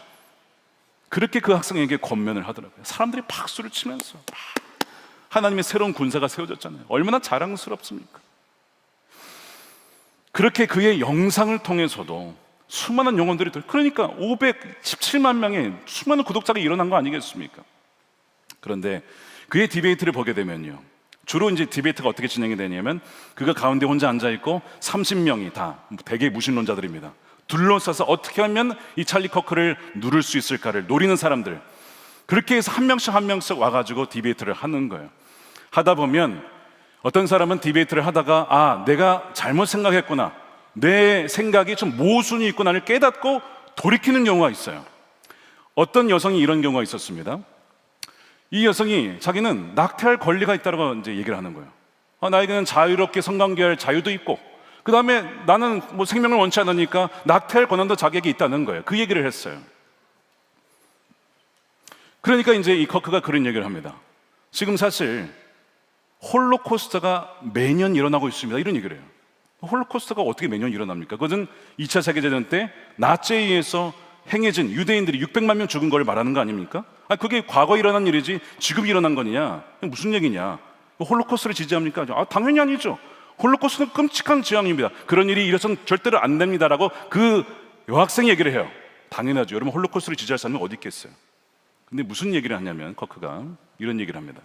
[SPEAKER 2] 그렇게 그 학생에게 권면을 하더라고요. 사람들이 박수를 치면서 하나님의 새로운 군사가 세워졌잖아요. 얼마나 자랑스럽습니까? 그렇게 그의 영상을 통해서도 수많은 영혼들이, 그러니까 517만 명의 수많은 구독자가 일어난 거 아니겠습니까? 그런데 그의 디베이트를 보게 되면요, 주로 이제 디베이트가 어떻게 진행이 되냐면 그가 가운데 혼자 앉아있고 30명이 다 대개 무신론자들입니다. 둘러싸서 어떻게 하면 이 찰리 커크를 누를 수 있을까를 노리는 사람들, 그렇게 해서 한 명씩 와가지고 디베이트를 하는 거예요. 하다 보면 어떤 사람은 디베이트를 하다가 내가 잘못 생각했구나, 내 생각이 좀 모순이 있구나를 깨닫고 돌이키는 경우가 있어요. 어떤 여성이 이런 경우가 있었습니다. 이 여성이 자기는 낙태할 권리가 있다고 이제 얘기를 하는 거예요. 나에게는 자유롭게 성관계할 자유도 있고, 그 다음에 나는 뭐 생명을 원치 않으니까 낙태할 권한도 자기에게 있다는 거예요. 그 얘기를 했어요. 그러니까 이제 이 커크가 그런 얘기를 합니다. 지금 사실 홀로코스트가 매년 일어나고 있습니다. 이런 얘기를 해요. 홀로코스트가 어떻게 매년 일어납니까? 그것은 2차 세계대전 때 나치에 의해서 행해진 유대인들이 600만 명 죽은 걸 말하는 거 아닙니까? 그게 과거에 일어난 일이지 지금 일어난 거냐? 무슨 얘기냐? 홀로코스트를 지지합니까? 당연히 아니죠. 홀로코스트는 끔찍한 지향입니다. 그런 일이 일어서는 절대로 안 됩니다라고 그 여학생이 얘기를 해요. 당연하죠. 여러분, 홀로코스트를 지지할 사람이 어디 있겠어요? 근데 무슨 얘기를 하냐면 커크가 이런 얘기를 합니다.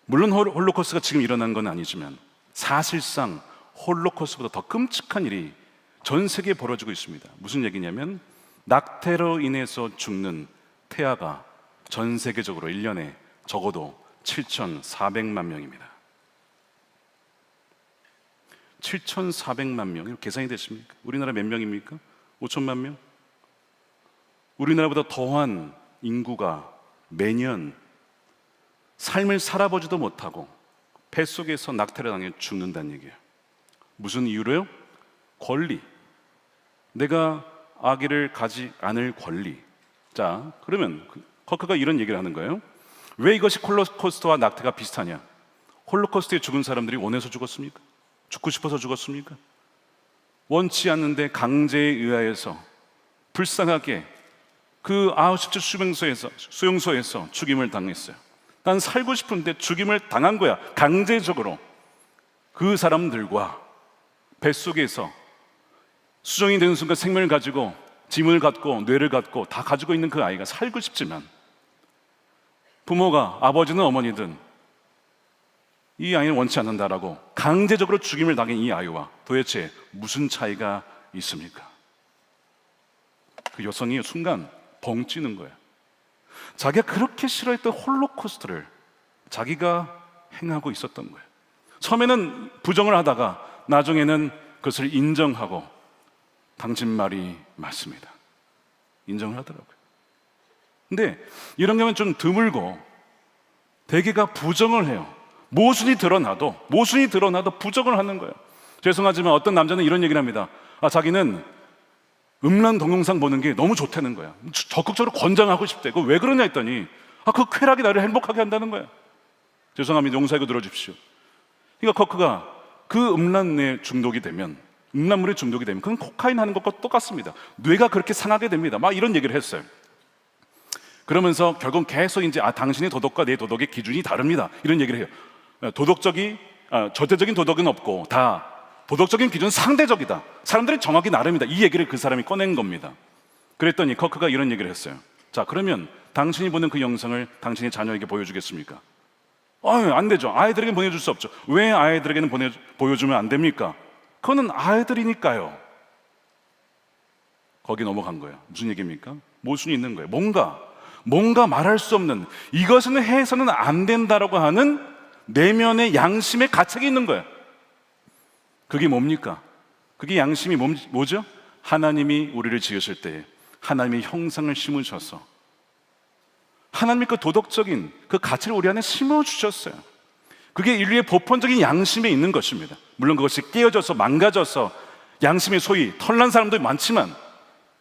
[SPEAKER 2] 물론 홀로코스트가 지금 일어난 건 아니지만 사실상 홀로코스트보다 더 끔찍한 일이 전 세계에 벌어지고 있습니다. 무슨 얘기냐면 낙태로 인해서 죽는 태아가 전 세계적으로 1년에 적어도 7,400만 명입니다. 7,400만 명, 이거 계산이 되십니까? 우리나라 몇 명입니까? 5천만 명? 우리나라보다 더한 인구가 매년 삶을 살아보지도 못하고 뱃속에서 낙태를 당해 죽는다는 얘기예요. 무슨 이유로요? 권리. 내가 아기를 가지 않을 권리. 자, 그러면 커크가 이런 얘기를 하는 거예요. 왜 이것이 홀로코스트와 낙태가 비슷하냐? 홀로코스트에 죽은 사람들이 원해서 죽었습니까? 죽고 싶어서 죽었습니까? 원치 않는데 강제에 의하여서 불쌍하게 그 아우슈츠 수용소에서 죽임을 당했어요. 난 살고 싶은데 죽임을 당한 거야. 강제적으로. 그 사람들과 뱃속에서 수정이 되는 순간 생명을 가지고 짐을 갖고 뇌를 갖고 다 가지고 있는 그 아이가 살고 싶지만 부모가, 아버지는 어머니든 이 아이는 원치 않는다라고 강제적으로 죽임을 당한 이 아이와 도대체 무슨 차이가 있습니까? 그 여성이 순간 벙 찌는 거예요. 자기가 그렇게 싫어했던 홀로코스트를 자기가 행하고 있었던 거예요. 처음에는 부정을 하다가 나중에는 그것을 인정하고 당신 말이 맞습니다, 인정을 하더라고요. 근데 이런 경우는 좀 드물고 대개가 부정을 해요. 모순이 드러나도 부정을 하는 거예요. 죄송하지만 어떤 남자는 이런 얘기를 합니다. 자기는 음란 동영상 보는 게 너무 좋다는 거야. 적극적으로 권장하고 싶대. 그거 왜 그러냐 했더니 그 쾌락이 나를 행복하게 한다는 거야. 죄송합니다. 용서하고 들어주십시오. 그러니까 커크가 그 음란에 중독이 되면, 음란물에 중독이 되면 그건 코카인 하는 것과 똑같습니다. 뇌가 그렇게 상하게 됩니다. 막 이런 얘기를 했어요. 그러면서 결국 계속 이제 당신의 도덕과 내 도덕의 기준이 다릅니다, 이런 얘기를 해요. 절대적인 도덕은 없고 다 도덕적인 기준은 상대적이다. 사람들이 정하기 나름이다. 이 얘기를 그 사람이 꺼낸 겁니다. 그랬더니 커크가 이런 얘기를 했어요. 자, 그러면 당신이 보는 그 영상을 당신의 자녀에게 보여주겠습니까? 안 되죠. 아이들에게 보여줄 수 없죠. 왜 아이들에게는 보여주면 안 됩니까? 그거는 아이들이니까요. 거기 넘어간 거예요. 무슨 얘기입니까? 모순이 있는 거예요. 뭔가 말할 수 없는, 이것은 해서는 안 된다라고 하는 내면의 양심의 가책이 있는 거예요. 그게 뭡니까? 그게 양심이 뭐죠? 하나님이 우리를 지으실 때 하나님의 형상을 심으셔서 하나님의 그 도덕적인 그 가치를 우리 안에 심어주셨어요. 그게 인류의 보편적인 양심에 있는 것입니다. 물론 그것이 깨어져서 망가져서 양심이 소위 털난 사람도 많지만,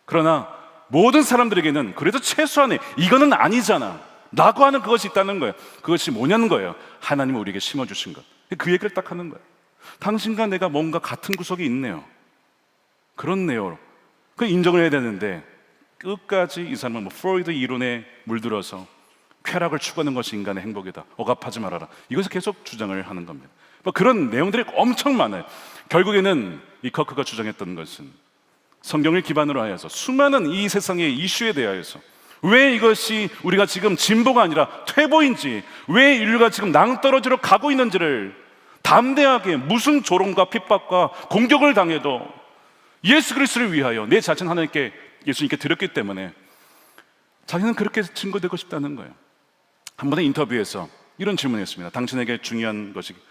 [SPEAKER 2] 그러나 모든 사람들에게는 그래도 최소한의 이거는 아니잖아 라고 하는 그것이 있다는 거예요. 그것이 뭐냐는 거예요. 하나님이 우리에게 심어주신 것. 그 얘기를 딱 하는 거예요. 당신과 내가 뭔가 같은 구석이 있네요. 그렇네요. 그 인정을 해야 되는데 끝까지 이 사람은 프로이드 이론에 물들어서 쾌락을 추구하는 것이 인간의 행복이다, 억압하지 말아라, 이것을 계속 주장을 하는 겁니다. 그런 내용들이 엄청 많아요. 결국에는 이 커크가 주장했던 것은 성경을 기반으로 하여서 수많은 이 세상의 이슈에 대하여서 왜 이것이 우리가 지금 진보가 아니라 퇴보인지, 왜 인류가 지금 낭떠러지로 가고 있는지를 담대하게 무슨 조롱과 핍박과 공격을 당해도 예수 그리스도를 위하여 내 자신 하나님께, 예수님께 드렸기 때문에 자기는 그렇게 증거되고 싶다는 거예요. 한 번의 인터뷰에서 이런 질문을 했습니다. 당신에게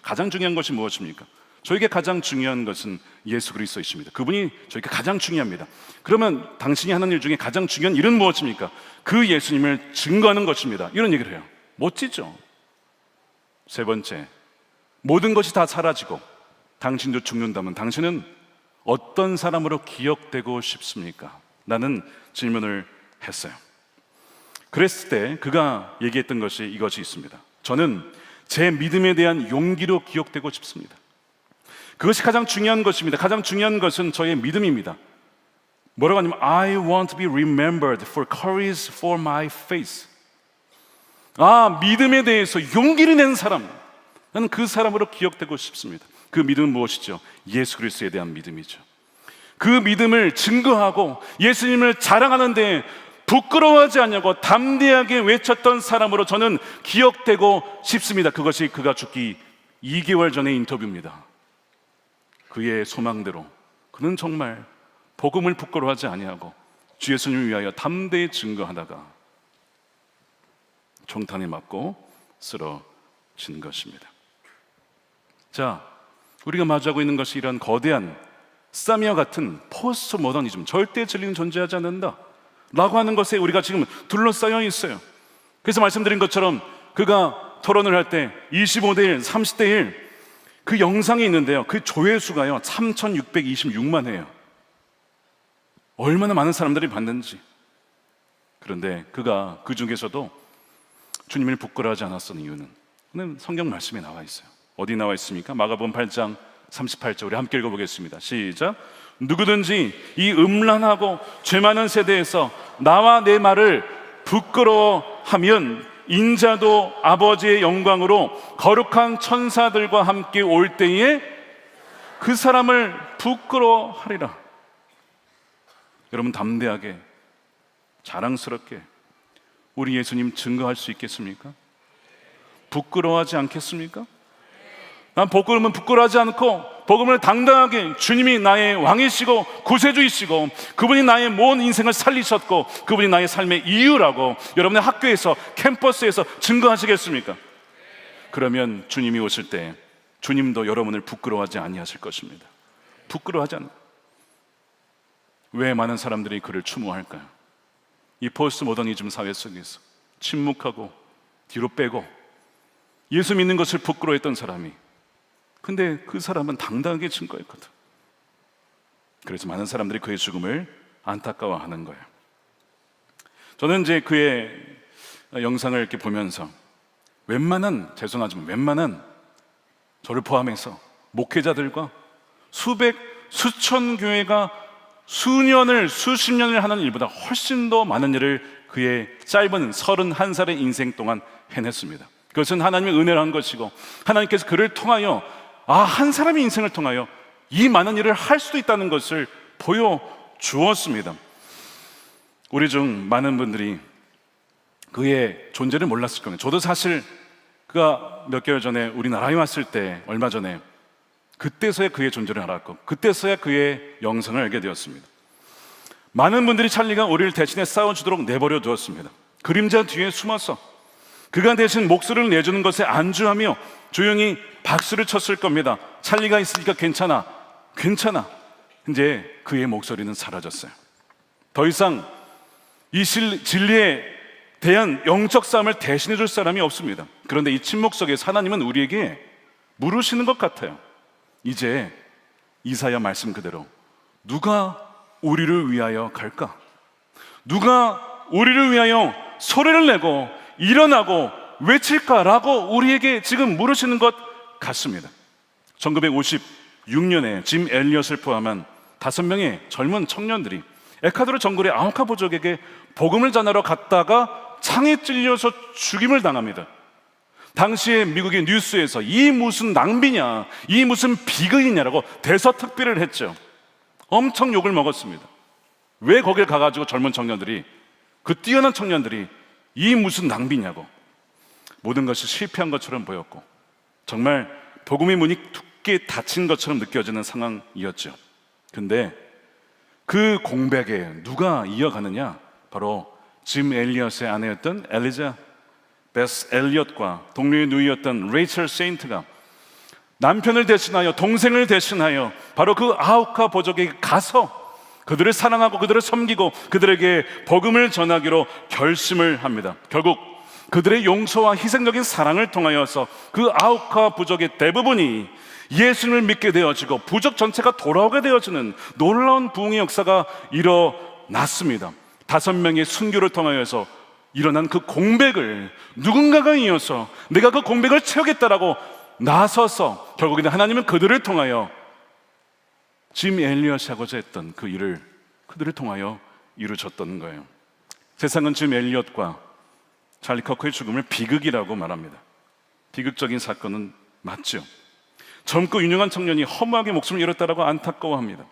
[SPEAKER 2] 가장 중요한 것이 무엇입니까? 저에게 가장 중요한 것은 예수 그리스도이십니다. 그분이 저에게 가장 중요합니다. 그러면 당신이 하는 일 중에 가장 중요한 일은 무엇입니까? 그 예수님을 증거하는 것입니다. 이런 얘기를 해요. 멋지죠? 세 번째, 모든 것이 다 사라지고 당신도 죽는다면 당신은 어떤 사람으로 기억되고 싶습니까? 라는 질문을 했어요. 그랬을 때 그가 얘기했던 것이 이것이 있습니다. 저는 제 믿음에 대한 용기로 기억되고 싶습니다. 그것이 가장 중요한 것입니다. 가장 중요한 것은 저의 믿음입니다. 뭐라고 하냐면 I want to be remembered for courage for my faith. 믿음에 대해서 용기를 낸 사람, 나는 그 사람으로 기억되고 싶습니다. 그 믿음은 무엇이죠? 예수 그리스도에 대한 믿음이죠. 그 믿음을 증거하고 예수님을 자랑하는 데 부끄러워하지 않냐고 담대하게 외쳤던 사람으로 저는 기억되고 싶습니다. 그것이 그가 죽기 2개월 전의 인터뷰입니다. 그의 소망대로 그는 정말 복음을 부끄러워하지 아니하고 주 예수님을 위하여 담대히 증거하다가 총탄에 맞고 쓰러진 것입니다. 자, 우리가 마주하고 있는 것이 이런 거대한 쌈이와 같은 포스트 모더니즘, 절대 진리는 존재하지 않는다 라고 하는 것에 우리가 지금 둘러싸여 있어요. 그래서 말씀드린 것처럼 그가 토론을 할 때 25대 1, 30대 1, 그 영상이 있는데요, 그 조회수가요 3,626만 회예요. 얼마나 많은 사람들이 봤는지. 그런데 그가 그 중에서도 주님을 부끄러워하지 않았던 이유는 성경 말씀에 나와 있어요. 어디 나와 있습니까? 마가복음 8장 38절, 우리 함께 읽어보겠습니다. 시작. 누구든지 이 음란하고 죄 많은 세대에서 나와 내 말을 부끄러워하면 인자도 아버지의 영광으로 거룩한 천사들과 함께 올 때에 그 사람을 부끄러워하리라. 여러분, 담대하게 자랑스럽게 우리 예수님 증거할 수 있겠습니까? 부끄러워하지 않겠습니까? 난 복음은 부끄러워하지 않고 복음을 당당하게, 주님이 나의 왕이시고 구세주이시고 그분이 나의 모든 인생을 살리셨고 그분이 나의 삶의 이유라고 여러분의 학교에서, 캠퍼스에서 증거하시겠습니까? 그러면 주님이 오실 때 주님도 여러분을 부끄러워하지 아니하실 것입니다. 부끄러워하지 않아요. 왜 많은 사람들이 그를 추모할까요? 이 포스트 모더니즘 사회 속에서 침묵하고 뒤로 빼고 예수 믿는 것을 부끄러워했던 사람이, 근데 그 사람은 당당하게 증거했거든. 그래서 많은 사람들이 그의 죽음을 안타까워하는 거예요. 저는 이제 그의 영상을 이렇게 보면서 웬만한 저를 포함해서 목회자들과 수천 교회가 수십 년을 하는 일보다 훨씬 더 많은 일을 그의 짧은 31살의 인생 동안 해냈습니다. 그것은 하나님의 은혜를 한 것이고 하나님께서 그를 통하여 한 사람의 인생을 통하여 이 많은 일을 할 수도 있다는 것을 보여주었습니다. 우리 중 많은 분들이 그의 존재를 몰랐을 겁니다. 저도 사실 그가 몇 개월 전에 우리나라에 왔을 때, 얼마 전에 그때서야 그의 존재를 알았고 그때서야 그의 영성을 알게 되었습니다. 많은 분들이 찰리가 우리를 대신에 싸워주도록 내버려 두었습니다. 그림자 뒤에 숨어서 그가 대신 목소리를 내주는 것에 안주하며 조용히 박수를 쳤을 겁니다. 찰리가 있으니까 괜찮아. 이제 그의 목소리는 사라졌어요. 더 이상 이 진리에 대한 영적 싸움을 대신해 줄 사람이 없습니다. 그런데 이 침묵 속에서 하나님은 우리에게 물으시는 것 같아요. 이제 이사야 말씀 그대로 누가 우리를 위하여 갈까? 누가 우리를 위하여 소리를 내고 일어나고 외칠까라고 우리에게 지금 물으시는 것 같습니다. 1956년에 짐 엘리엇을 포함한 5명의 젊은 청년들이 에콰도르 정글의 아우카 부족에게 복음을 전하러 갔다가 창에 찔려서 죽임을 당합니다. 당시에 미국의 뉴스에서 이 무슨 낭비냐, 이 무슨 비극이냐라고 대서특필을 했죠. 엄청 욕을 먹었습니다. 왜 거길 가가지고 젊은 청년들이, 그 뛰어난 청년들이 이 무슨 낭비냐고. 모든 것이 실패한 것처럼 보였고 정말 복음의 문이 굳게 닫힌 것처럼 느껴지는 상황이었죠. 근데 그 공백에 누가 이어가느냐? 바로 짐 엘리엇의 아내였던 엘리자 베스 엘리엇과 동료의 누이였던 레이첼 세인트가 남편을 대신하여, 동생을 대신하여 바로 그 아우카 보족에게 가서 그들을 사랑하고 그들을 섬기고 그들에게 복음을 전하기로 결심을 합니다. 결국 그들의 용서와 희생적인 사랑을 통하여서 그 아우카 부족의 대부분이 예수님을 믿게 되어지고 부족 전체가 돌아오게 되어지는 놀라운 부흥의 역사가 일어났습니다. 5명의 순교를 통하여서 일어난 그 공백을 누군가가 이어서 내가 그 공백을 채우겠다라고 나서서 결국에는 하나님은 그들을 통하여 짐 엘리엇이 하고자 했던 그 일을 그들을 통하여 이루어졌던 거예요. 세상은 짐 엘리엇과 찰리 커크의 죽음을 비극이라고 말합니다. 비극적인 사건은 맞죠. 젊고 유능한 청년이 허무하게 목숨을 잃었다라고 안타까워합니다.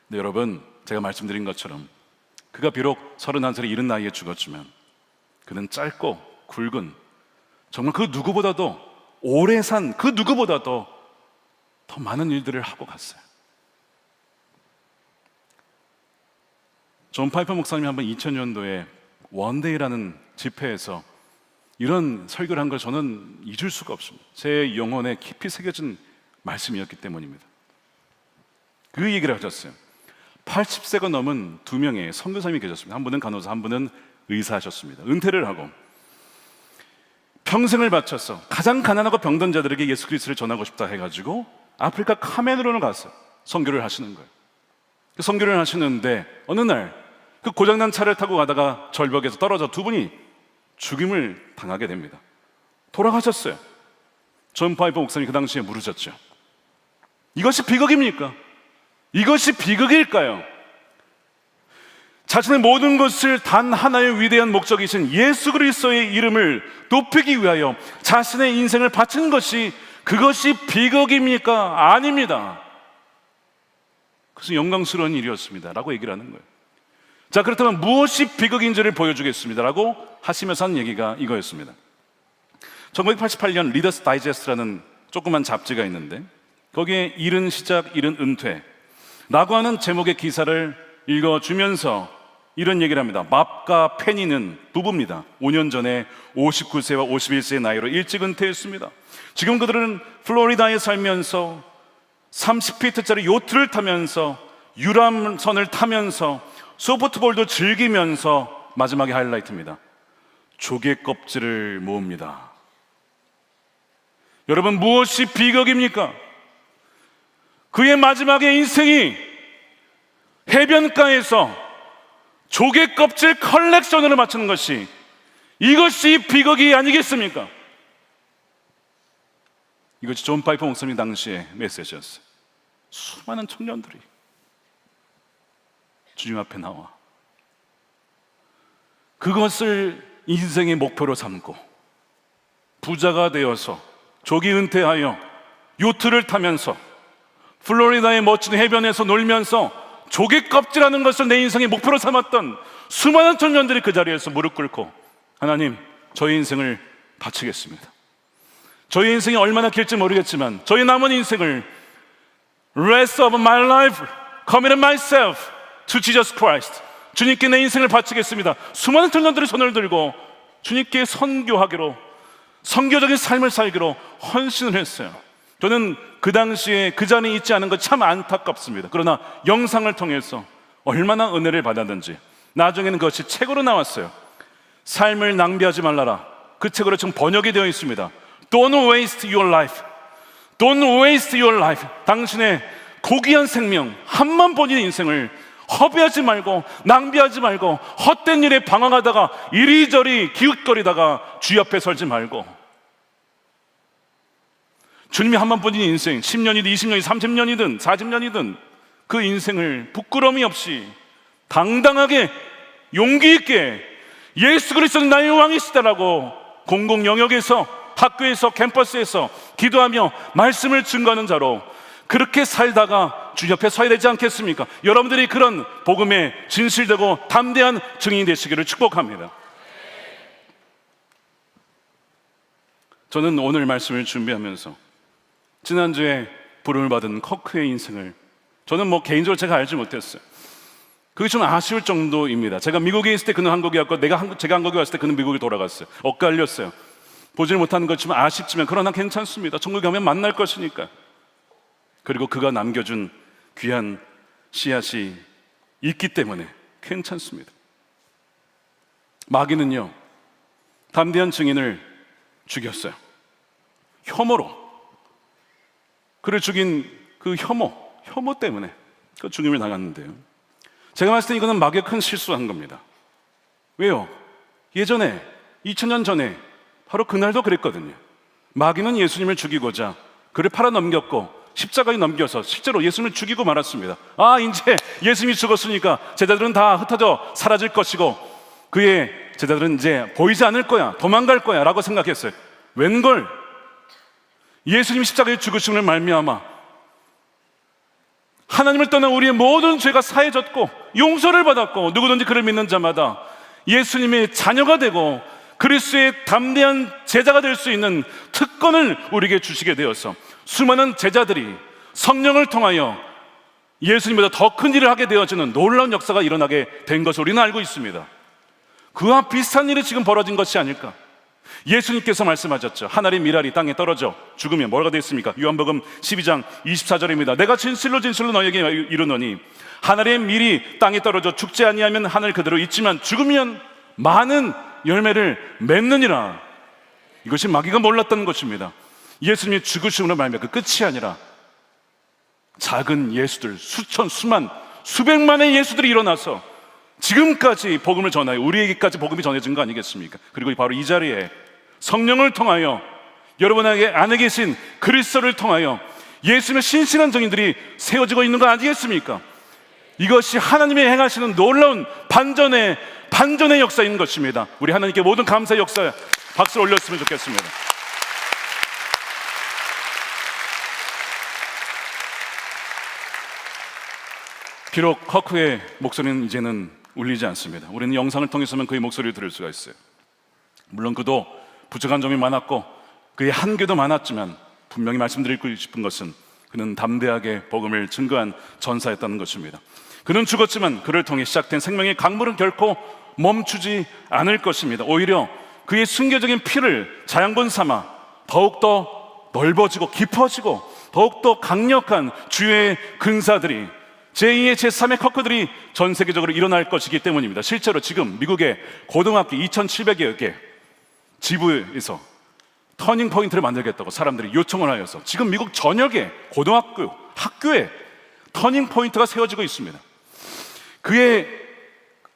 [SPEAKER 2] 근데 여러분, 제가 말씀드린 것처럼 그가 비록 31살의 이른 나이에 죽었지만 그는 짧고 굵은, 정말 그 누구보다도 오래 산 그 누구보다도 더 많은 일들을 하고 갔어요. 존 파이퍼 목사님이 한번 2000년도에 원데이라는 집회에서 이런 설교를 한 걸 저는 잊을 수가 없습니다. 제 영혼에 깊이 새겨진 말씀이었기 때문입니다. 그 얘기를 하셨어요. 80세가 넘은 2명의 선교사님이 계셨습니다. 한 분은 간호사, 한 분은 의사하셨습니다. 은퇴를 하고 평생을 바쳐서 가장 가난하고 병든 자들에게 예수 그리스도를 전하고 싶다 해가지고 아프리카 카메룬으로 가서 선교를 하시는 거예요. 선교를 하시는데 어느 날 그 고장난 차를 타고 가다가 절벽에서 떨어져 2분이 죽임을 당하게 됩니다. 돌아가셨어요. 존 파이퍼 목사님이 그 당시에 물으셨죠. 이것이 비극입니까? 이것이 비극일까요? 자신의 모든 것을 단 하나의 위대한 목적이신 예수 그리스도의 이름을 높이기 위하여 자신의 인생을 바친 것이, 그것이 비극입니까? 아닙니다. 그것은 영광스러운 일이었습니다 라고 얘기를 하는 거예요. 자, 그렇다면 무엇이 비극인지를 보여주겠습니다 라고 하시면서 한 얘기가 이거였습니다. 1988년 리더스 다이제스트라는 조그만 잡지가 있는데 거기에 일은 시작, 일은 은퇴 라고 하는 제목의 기사를 읽어주면서 이런 얘기를 합니다. 맙과 페니는 부부입니다. 5년 전에 59세와 51세의 나이로 일찍 은퇴했습니다. 지금 그들은 플로리다에 살면서 30피트짜리 요트를 타면서 유람선을 타면서 소프트볼도 즐기면서 마지막에 하이라이트입니다. 조개 껍질을 모읍니다. 여러분, 무엇이 비극입니까? 그의 마지막의 인생이 해변가에서 조개 껍질 컬렉션으로 마치는 것이, 이것이 비극이 아니겠습니까? 이것이 존 파이퍼 목사님 당시의 메시지였어요. 수많은 청년들이 주님 앞에 나와 그것을 인생의 목표로 삼고 부자가 되어서 조기 은퇴하여 요트를 타면서 플로리다의 멋진 해변에서 놀면서 조개 껍질하는 것을 내 인생의 목표로 삼았던 수많은 청년들이 그 자리에서 무릎 꿇고 하나님, 저희 인생을 바치겠습니다. 저희 인생이 얼마나 길지 모르겠지만 저희 남은 인생을 rest of my life committed myself to Jesus Christ, 주님께 내 인생을 바치겠습니다. 수많은 청년들이 손을 들고 주님께 선교하기로, 선교적인 삶을 살기로 헌신을 했어요. 저는 그 당시에 그 자리에 있지 않은 것 참 안타깝습니다. 그러나 영상을 통해서 얼마나 은혜를 받았는지 나중에는 그것이 책으로 나왔어요. 삶을 낭비하지 말라라. 그 책으로 지금 번역이 되어 있습니다. Don't waste your life. Don't waste your life. 당신의 고귀한 생명, 한만 번인 인생을 허비하지 말고, 낭비하지 말고, 헛된 일에 방황하다가 이리저리 기웃거리다가 주 옆에 설지 말고, 주님이 한만 번인 인생, 10년이든 20년이든 30년이든 40년이든 그 인생을 부끄러움이 없이 당당하게 용기 있게 예수 그리스도는 나의 왕이시다라고 공공 영역에서, 학교에서, 캠퍼스에서 기도하며 말씀을 증거하는 자로 그렇게 살다가 주 옆에 서야 되지 않겠습니까? 여러분들이 그런 복음에 진실되고 담대한 증인이 되시기를 축복합니다. 저는 오늘 말씀을 준비하면서 지난주에 부름을 받은 커크의 인생을 저는 개인적으로 제가 알지 못했어요. 그게 좀 아쉬울 정도입니다. 제가 미국에 있을 때 그는 한국에 왔고 제가 한국에 왔을 때 그는 미국에 돌아갔어요. 엇갈렸어요. 보질 못하는 것 좀 아쉽지만 그러나 괜찮습니다. 천국에 가면 만날 것이니까. 그리고 그가 남겨준 귀한 씨앗이 있기 때문에 괜찮습니다. 마귀는요, 담대한 증인을 죽였어요. 혐오로. 그를 죽인 그 혐오 때문에 그 죽임을 당했는데요, 제가 봤을 때 이거는 마귀가 큰 실수한 겁니다. 왜요? 예전에 2000년 전에 바로 그날도 그랬거든요. 마귀는 예수님을 죽이고자 그를 팔아넘겼고 십자가에 넘겨서 실제로 예수님을 죽이고 말았습니다. 이제 예수님이 죽었으니까 제자들은 다 흩어져 사라질 것이고 그의 제자들은 이제 보이지 않을 거야, 도망갈 거야 라고 생각했어요. 웬걸 예수님 십자가에 죽으심을 말미암아 하나님을 떠난 우리의 모든 죄가 사해졌고 용서를 받았고 누구든지 그를 믿는 자마다 예수님의 자녀가 되고 그리스도의 담대한 제자가 될 수 있는 특권을 우리에게 주시게 되어서 수많은 제자들이 성령을 통하여 예수님보다 더 큰 일을 하게 되어지는 놀라운 역사가 일어나게 된 것을 우리는 알고 있습니다. 그와 비슷한 일이 지금 벌어진 것이 아닐까. 예수님께서 말씀하셨죠. 하늘의 미랄이 땅에 떨어져 죽으면 뭐가 되겠습니까? 요한복음 12장 24절입니다. 내가 진실로 진실로 너에게 이르노니 하늘의 밀이 땅에 떨어져 죽지 아니하면 하늘 그대로 있지만 죽으면 많은 열매를 맺느니라. 이것이 마귀가 몰랐다는 것입니다. 예수님이 죽으심으로 말미암아 그 끝이 아니라 작은 예수들, 수천, 수만, 수백만의 예수들이 일어나서 지금까지 복음을 전하여 우리에게까지 복음이 전해진 거 아니겠습니까? 그리고 바로 이 자리에 성령을 통하여 여러분에게 안에 계신 그리스도를 통하여 예수님의 신실한 증인들이 세워지고 있는 거 아니겠습니까? 이것이 하나님이 행하시는 놀라운 반전의 역사인 것입니다. 우리 하나님께 모든 감사의 역사에 박수를 올렸으면 좋겠습니다. 비록 커크의 목소리는 이제는 울리지 않습니다. 우리는 영상을 통해서만 그의 목소리를 들을 수가 있어요. 물론 그도 부족한 점이 많았고 그의 한계도 많았지만 분명히 말씀드리고 싶은 것은 그는 담대하게 복음을 증거한 전사였다는 것입니다. 그는 죽었지만 그를 통해 시작된 생명의 강물은 결코 멈추지 않을 것입니다. 오히려 그의 순교적인 피를 자양분 삼아 더욱더 넓어지고 깊어지고 더욱더 강력한 주의 근사들이 제2의 제3의 커크들이 전 세계적으로 일어날 것이기 때문입니다. 실제로 지금 미국의 고등학교 2,700여 개 지부에서 터닝 포인트를 만들겠다고 사람들이 요청을 하여서 지금 미국 전역의 고등학교, 학교에 터닝 포인트가 세워지고 있습니다. 그의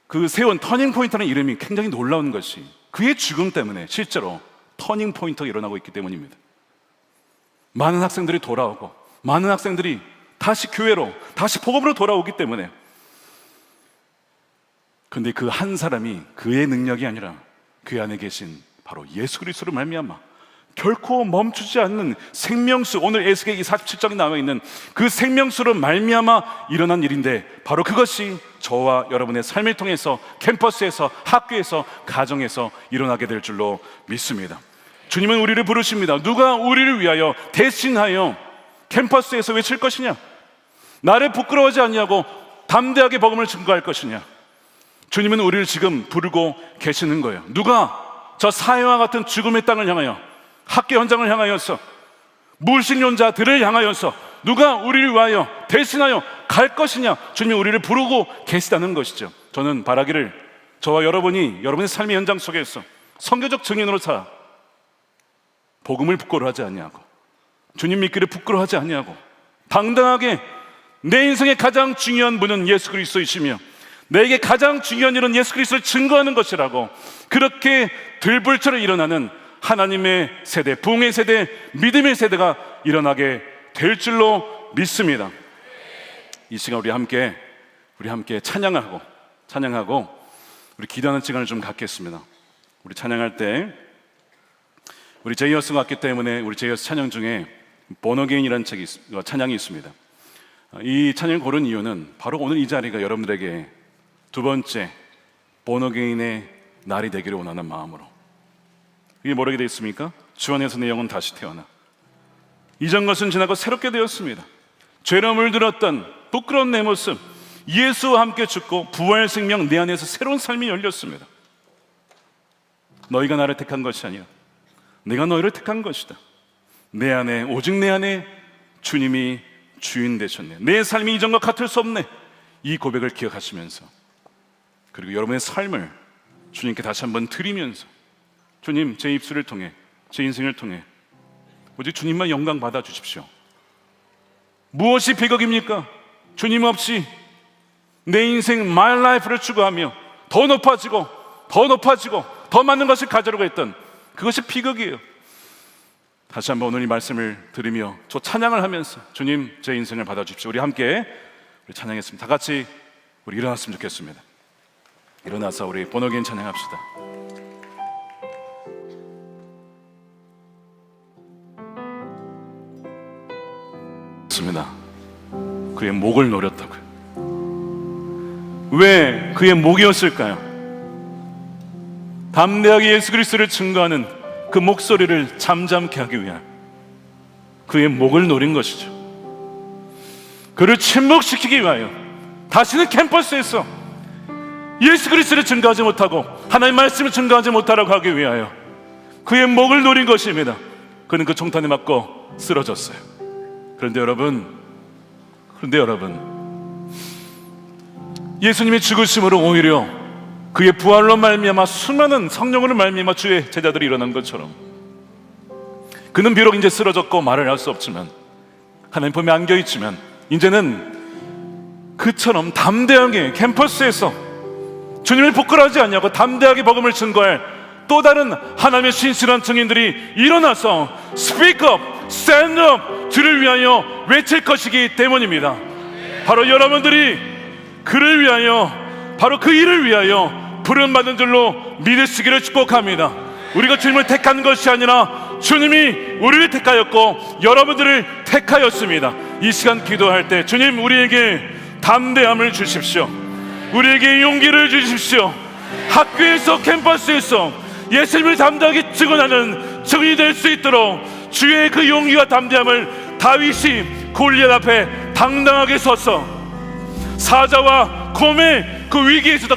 [SPEAKER 2] 그 세운 터닝 포인트라는 이름이 굉장히 놀라운 것이 그의 죽음 때문에 실제로 터닝 포인트가 일어나고 있기 때문입니다. 많은 학생들이 돌아오고 많은 학생들이 다시 교회로, 다시 복음으로 돌아오기 때문에. 근데 그 한 사람이 그의 능력이 아니라 그 안에 계신 바로 예수 그리스도를 말미암아 결코 멈추지 않는 생명수, 오늘 에스겔 47장에 나와 있는 그 생명수로 말미암아 일어난 일인데, 바로 그것이 저와 여러분의 삶을 통해서 캠퍼스에서, 학교에서, 가정에서 일어나게 될 줄로 믿습니다. 주님은 우리를 부르십니다. 누가 우리를 위하여 대신하여 캠퍼스에서 외칠 것이냐? 나를 부끄러워하지 아니하고 담대하게 복음을 증거할 것이냐? 주님은 우리를 지금 부르고 계시는 거예요. 누가 저 사회와 같은 죽음의 땅을 향하여, 학교 현장을 향하여서, 물식론자들을 향하여서 누가 우리를 위하여 대신하여 갈 것이냐? 주님이 우리를 부르고 계시다는 것이죠. 저는 바라기를 저와 여러분이 여러분의 삶의 현장 속에서 선교적 증인으로 살아 복음을 부끄러워하지 아니하고, 주님 믿기를 부끄러워하지 아니하고, 당당하게 내 인생의 가장 중요한 분은 예수 그리스도이시며 내게 가장 중요한 일은 예수 그리스도를 증거하는 것이라고, 그렇게 들불처럼 일어나는 하나님의 세대, 부흥의 세대, 믿음의 세대가 일어나게 될 줄로 믿습니다. 이 시간 우리 함께 찬양하고 우리 기도하는 시간을 좀 갖겠습니다. 우리 찬양할 때 우리 제이어스가 왔기 때문에 우리 제이어스 찬양 중에 본어게인이라는 찬양이 있습니다. 이 찬양을 고른 이유는 바로 오늘 이 자리가 여러분들에게 두 번째 본어게인의 날이 되기를 원하는 마음으로. 이게 뭐라게 되어 있습니까? 주 안에서 내 영혼 다시 태어나 이전 것은 지나고 새롭게 되었습니다. 죄로 물들었던 부끄러운 내 모습, 예수와 함께 죽고 부활 생명 내 안에서 새로운 삶이 열렸습니다. 너희가 나를 택한 것이 아니라 내가 너희를 택한 것이다. 내 안에, 오직 내 안에 주님이 주인 되셨네. 내 삶이 이전과 같을 수 없네. 이 고백을 기억하시면서, 그리고 여러분의 삶을 주님께 다시 한번 드리면서, 주님, 제 입술을 통해, 제 인생을 통해 오직 주님만 영광 받아 주십시오. 무엇이 비극입니까? 주님 없이 내 인생 my life를 추구하며 더 높아지고 더 많은 것을 가지려고 했던 그것이 비극이에요. 다시 한번 오늘 이 말씀을 들으며 저 찬양을 하면서 주님, 제 인생을 받아 주십시오. 우리 함께 찬양했습니다. 다 같이 우리 일어났으면 좋겠습니다. 일어나서 우리 본어게인 찬양합시다. 습니다. 그의 목을 노렸다고요. 왜 그의 목이었을까요? 담대하게 예수 그리스도를 증거하는 그 목소리를 잠잠케 하기 위한 그의 목을 노린 것이죠. 그를 침묵시키기 위하여 다시는 캠퍼스에서 예수 그리스도를 증거하지 못하고 하나님의 말씀을 증거하지 못하라고 하기 위하여 그의 목을 노린 것입니다. 그는 그 총탄에 맞고 쓰러졌어요. 그런데 여러분, 예수님의 죽으심으로 오히려 그의 부활로 말미암아 수많은 성령으로 말미암아 주의 제자들이 일어난 것처럼, 그는 비록 이제 쓰러졌고 말을 할 수 없지만, 하나님 품에 안겨있지만, 이제는 그처럼 담대하게 캠퍼스에서 주님을 부끄러워하지 않냐고 담대하게 복음을 증거할 또 다른 하나님의 신실한 증인들이 일어나서 Speak up, Stand up, 주를 위하여 외칠 것이기 때문입니다. 바로 여러분들이 그를 위하여, 바로 그 일을 위하여 부름받은 줄로 믿으시기를 축복합니다. 우리가 주님을 택한 것이 아니라 주님이 우리를 택하였고 여러분들을 택하였습니다. 이 시간 기도할 때 주님, 우리에게 담대함을 주십시오. 우리에게 용기를 주십시오. 학교에서, 캠퍼스에서 예수님을 담대하게 증언하는 증인이 될 수 있도록 주의 그 용기와 담대함을 다윗이 골리앗 앞에 당당하게 서서 사자와 곰의 그 위기에서도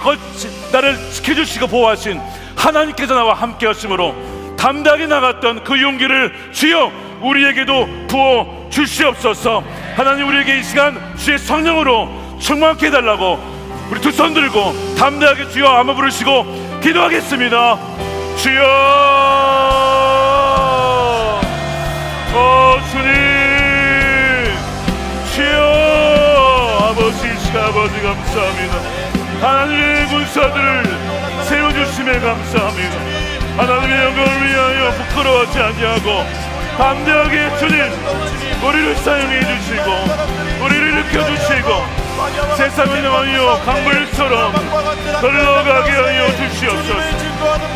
[SPEAKER 2] 나를 지켜주시고 보호하신 하나님께서 나와 함께 하심으로 담대하게 나갔던 그 용기를 주여 우리에게도 부어 주시옵소서. 하나님, 우리에게 이 시간 주의 성령으로 충만케 해달라고 우리 두 손 들고 담대하게 주여 한번 부르시고 기도하겠습니다. 주여, 주님, 주여, 아버지 감사합니다. 하나님의 군사들을 세워주심에 감사합니다. 하나님의 영광을 위하여 부끄러워하지 아니하고 담대하게 주님, 우리를 사용해 주시고 우리를 일으켜주시고 세상을 향하여 강물처럼 흘러가게 하여 주시옵소서.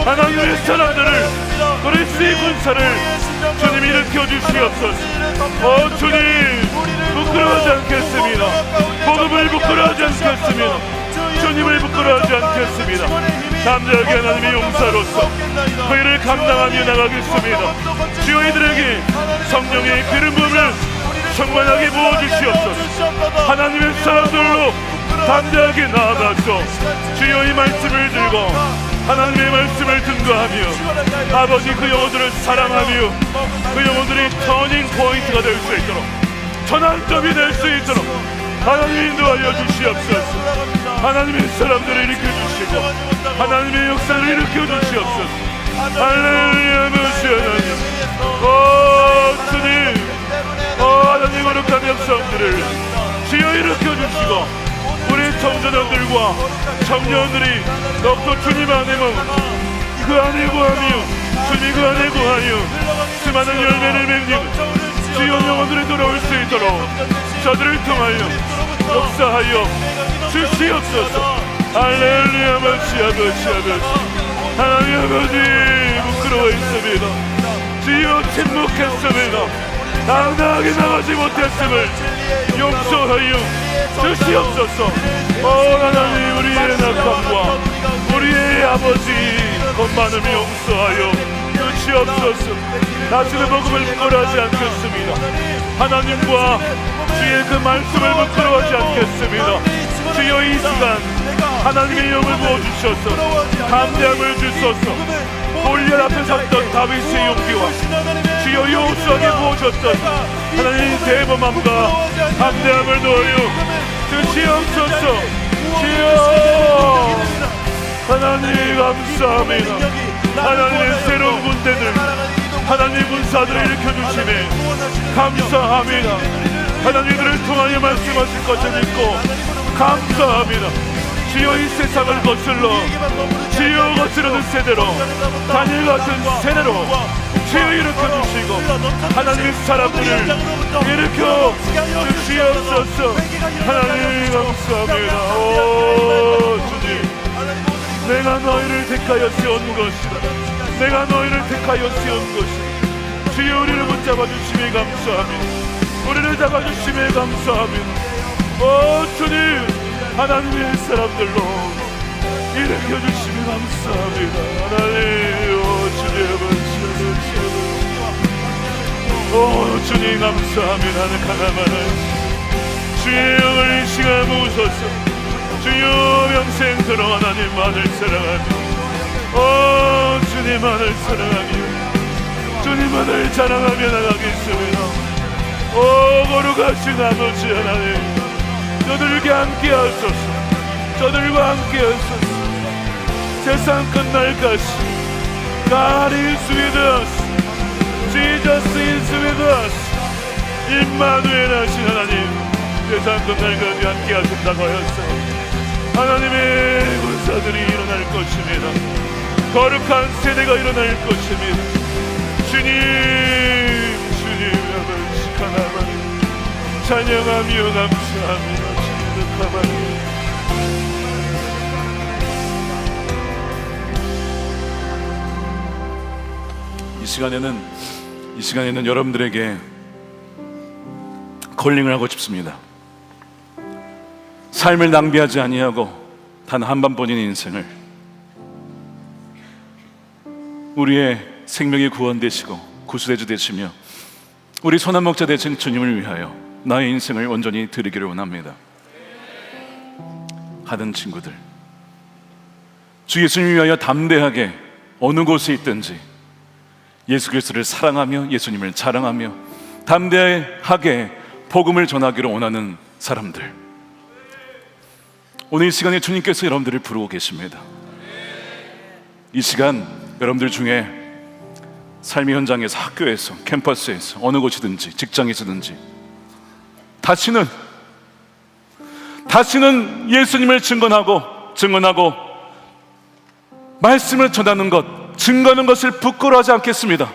[SPEAKER 2] 하나님의 사람들을, 그리스도의 군사를 주님 일으켜 주시옵소서. 주님 부끄러워하지 않겠습니다. 복음을 부끄러워하지 않겠습니다. 주님을 부끄러워하지 않겠습니다. 담대하게 하나님의 용사로서 그 일을 감당하며 나가겠습니다. 주여 이들에게 성령의 기름 부음을 충만하게 부어주시옵소서. 하나님의 사람들로 담대하게 나아가서 주여 이 말씀을 들고 하나님의 말씀을 증거하며 아버지 그 영혼들을 사랑하며 그 영혼들이 터닝 포인트가 될 수 있도록 전환점이 될 수 있도록 하나님 인도하여 주시옵소서. 하나님의 사람들을 일으켜주시고 하나님의 역사를 일으켜주시옵소서. 할렐루야 메시아님. 주님 하나님 거룩한 역사들을 주여 일으켜주시고 우리 청소년들과 청년들이 더욱더 주님 안에 그 안에 구하며 주님 그 안에 구하여 수많은 열매를 맺는 주여 영혼들이 돌아올 수 있도록 저들을 통하여 역사하여 주시옵소서. 할렐루야 메시아 하나님 아버지 부끄러워 있습니다. 주여 침묵했습니다. 당당하게 나가지 못했음을 용서하여 주시옵소서. 하나님 우리의 낙함과 우리의 아버지 것만을 용서하여 주시옵소서. 다시는 복음을 부끄러워하지 않겠습니다. 하나님과 주의 그 말씀을 부끄러워하지 않겠습니다. 주여 이 시간 하나님의 영을 부어주셔서 담대함을 주소서. 골리앗 앞에 섰던 다윗의 용기와 주여 여호수아에게 부어줬던 하나님의 대범함과 담대함을 놓여 주시옵소서. 주여 하나님 감사합니다. 하나님의 새로운 군대들 하나님의 군사들을 일으켜주시네 감사합니다. 하나님들을 통하여 말씀하실 것을 믿고 감사합니다. 주여 이 세상을 거슬러 주여 거스르는 세대로 다니엘 같은 세대로 주여 일으켜주시고 하나님의 사람들을 일으켜 주시옵소서. 하나님 감사합니다. 주님 내가 너희를 택하여 세운 것이다. 내가 너희를 택하여 세운 것이다. 주여 우리를 붙잡아 주심에 감사합니다. 우리를 잡아주심에 감사합니다. 주님 하나님의 사람들로 일으켜주심에 감사합니다. 하나님 주님 감사합니다. 하나님 주의 영을 이 시간 부으소서. 주여 평생토록 하나님만을 사랑하며 주님만을 사랑하며 주님만을 자랑하며 나가겠습니다. 거룩하신 아버지 하나님 저들과 함께 하소서. 저들과 함께 하소서. 세상 끝날까지 God is with us. Jesus is with us. 임마누엘 하신 하나님 세상 끝날까지 함께 하신다고 하였어요. 하나님의 군사들이 일어날 것입니다. 거룩한 세대가 일어날 것입니다. 주님 아버지 하나님 찬양하며 감사합니다. 이 시간에는 여러분들에게 콜링을 하고 싶습니다. 삶을 낭비하지 아니하고 단 한 번뿐인 인생을 우리의 생명의 구원 되시고 구수대주 되시며 우리 소나목자 되신 주님을 위하여 나의 인생을 온전히 드리기를 원합니다. 하던 친구들, 주 예수님을 위하여 담대하게 어느 곳에 있든지 예수 그리스도를 사랑하며 예수님을 자랑하며 담대하게 복음을 전하기를 원하는 사람들, 오늘 이 시간에 주님께서 여러분들을 부르고 계십니다. 이 시간 여러분들 중에 삶의 현장에서, 학교에서, 캠퍼스에서, 어느 곳이든지 직장에서든지 다시는 예수님을 증언하고 말씀을 전하는 것, 증거하는 것을 부끄러워하지 않겠습니다.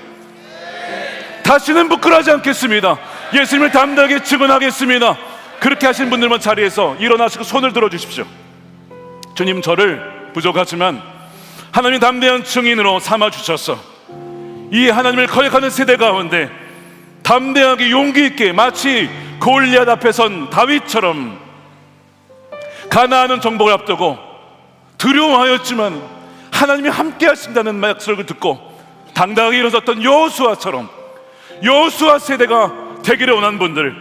[SPEAKER 2] 다시는 부끄러워하지 않겠습니다. 예수님을 담대하게 증언하겠습니다. 그렇게 하신 분들만 자리에서 일어나시고 손을 들어주십시오. 주님, 저를 부족하지만 하나님 담대한 증인으로 삼아주셔서 이 하나님을 거역하는 세대 가운데 담대하게 용기 있게 마치 골리앗 앞에 선 다윗처럼 가나안은 정복을 앞두고 두려워하였지만 하나님이 함께 하신다는 약속을 듣고 당당하게 일어섰던 여호수아처럼 여호수아 세대가 되기를 원하는 분들,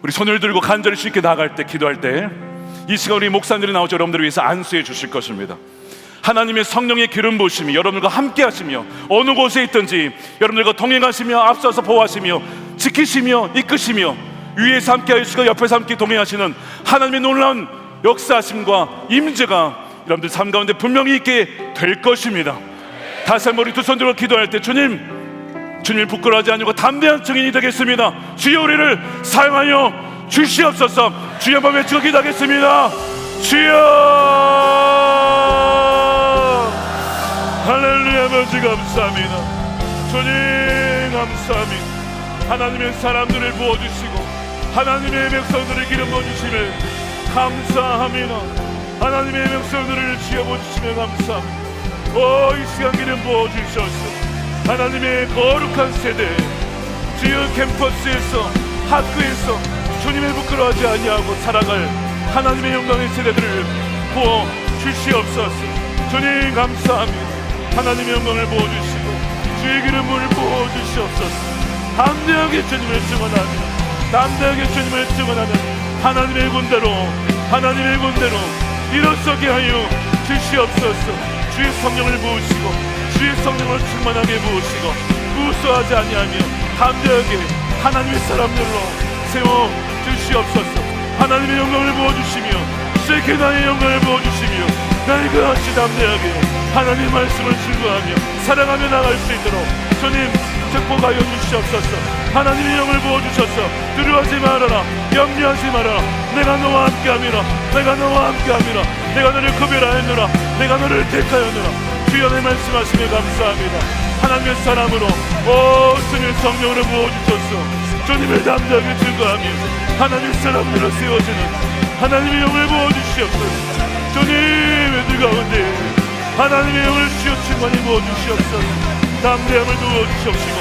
[SPEAKER 2] 우리 손을 들고 간절히 쉽게 나아갈 때, 기도할 때 이 시간 우리 목사님들이 나오셔서 여러분들을 위해서 안수해 주실 것입니다. 하나님의 성령의 기름 부으심이 여러분들과 함께 하시며 어느 곳에 있든지 여러분들과 동행하시며 앞서서 보호하시며 지키시며 이끄시며 위에서 함께 하시고 옆에서 함께 동행하시는 하나님의 놀라운 역사하심과 임재가 여러분들 삶 가운데 분명히 있게 될 것입니다. 다시 한번 우리 두 손 들고 기도할 때 주님을 부끄러워하지 않고 담대한 증인이 되겠습니다. 주여 우리를 사용하여 주시옵소서. 주여 한번 외치고 기도하겠습니다. 주여, 할렐루야. 아버지 감사합니다. 주님 감사합니다. 하나님의 사람들을 부어주시고 하나님의 백성들을 기름 부어주시면 감사합니다. 하나님의 백성들을 지어보시면 감사합니다. 이 시간 기름 부어주셔서 하나님의 거룩한 세대, 주여 캠퍼스에서 학교에서 주님을 부끄러워하지 아니하고 살아갈 하나님의 영광의 세대들을 부어 주시옵소서. 주님 감사합니다. 하나님의 영광을 부어주시고 주의 기름을 부어주시옵소서. 담대하게 주님을 증언하며 담대하게 주님을 증언하는 하나님의 군대로 일어서게 하여 주시옵소서. 주의 성령을 부으시고 주의 성령을 충만하게 부으시고 무수하지 아니하며 담대하게 하나님의 사람들로 세워 주시옵소서. 하나님의 영광을 부어주시며 세계나의 영광을 부어주시며 나의 그같이 담대하게 하나님의 말씀을 증거하며 사랑하며 나갈 수 있도록 주님 축복하여 주시옵소서. 하나님의 영을 부어주셔서 두려워하지 말아라, 염려하지 말아라. 내가 너와 함께함이라. 내가 너와 함께함이라. 내가 너를 구별하였노라. 내가 너를 택하였노라. 주여 내 말씀하시며 감사합니다. 하나님의 사람으로 주님의 성령으로 부어주셔서 주님을 담대하게 증거하며 하나님의 사람으로 세워지는 하나님의 영을 부어주시옵소서. 주님의 들 가운데 하나님의 영을 주여 충만히 부어주시옵소서. 담대함을 도와주시옵시고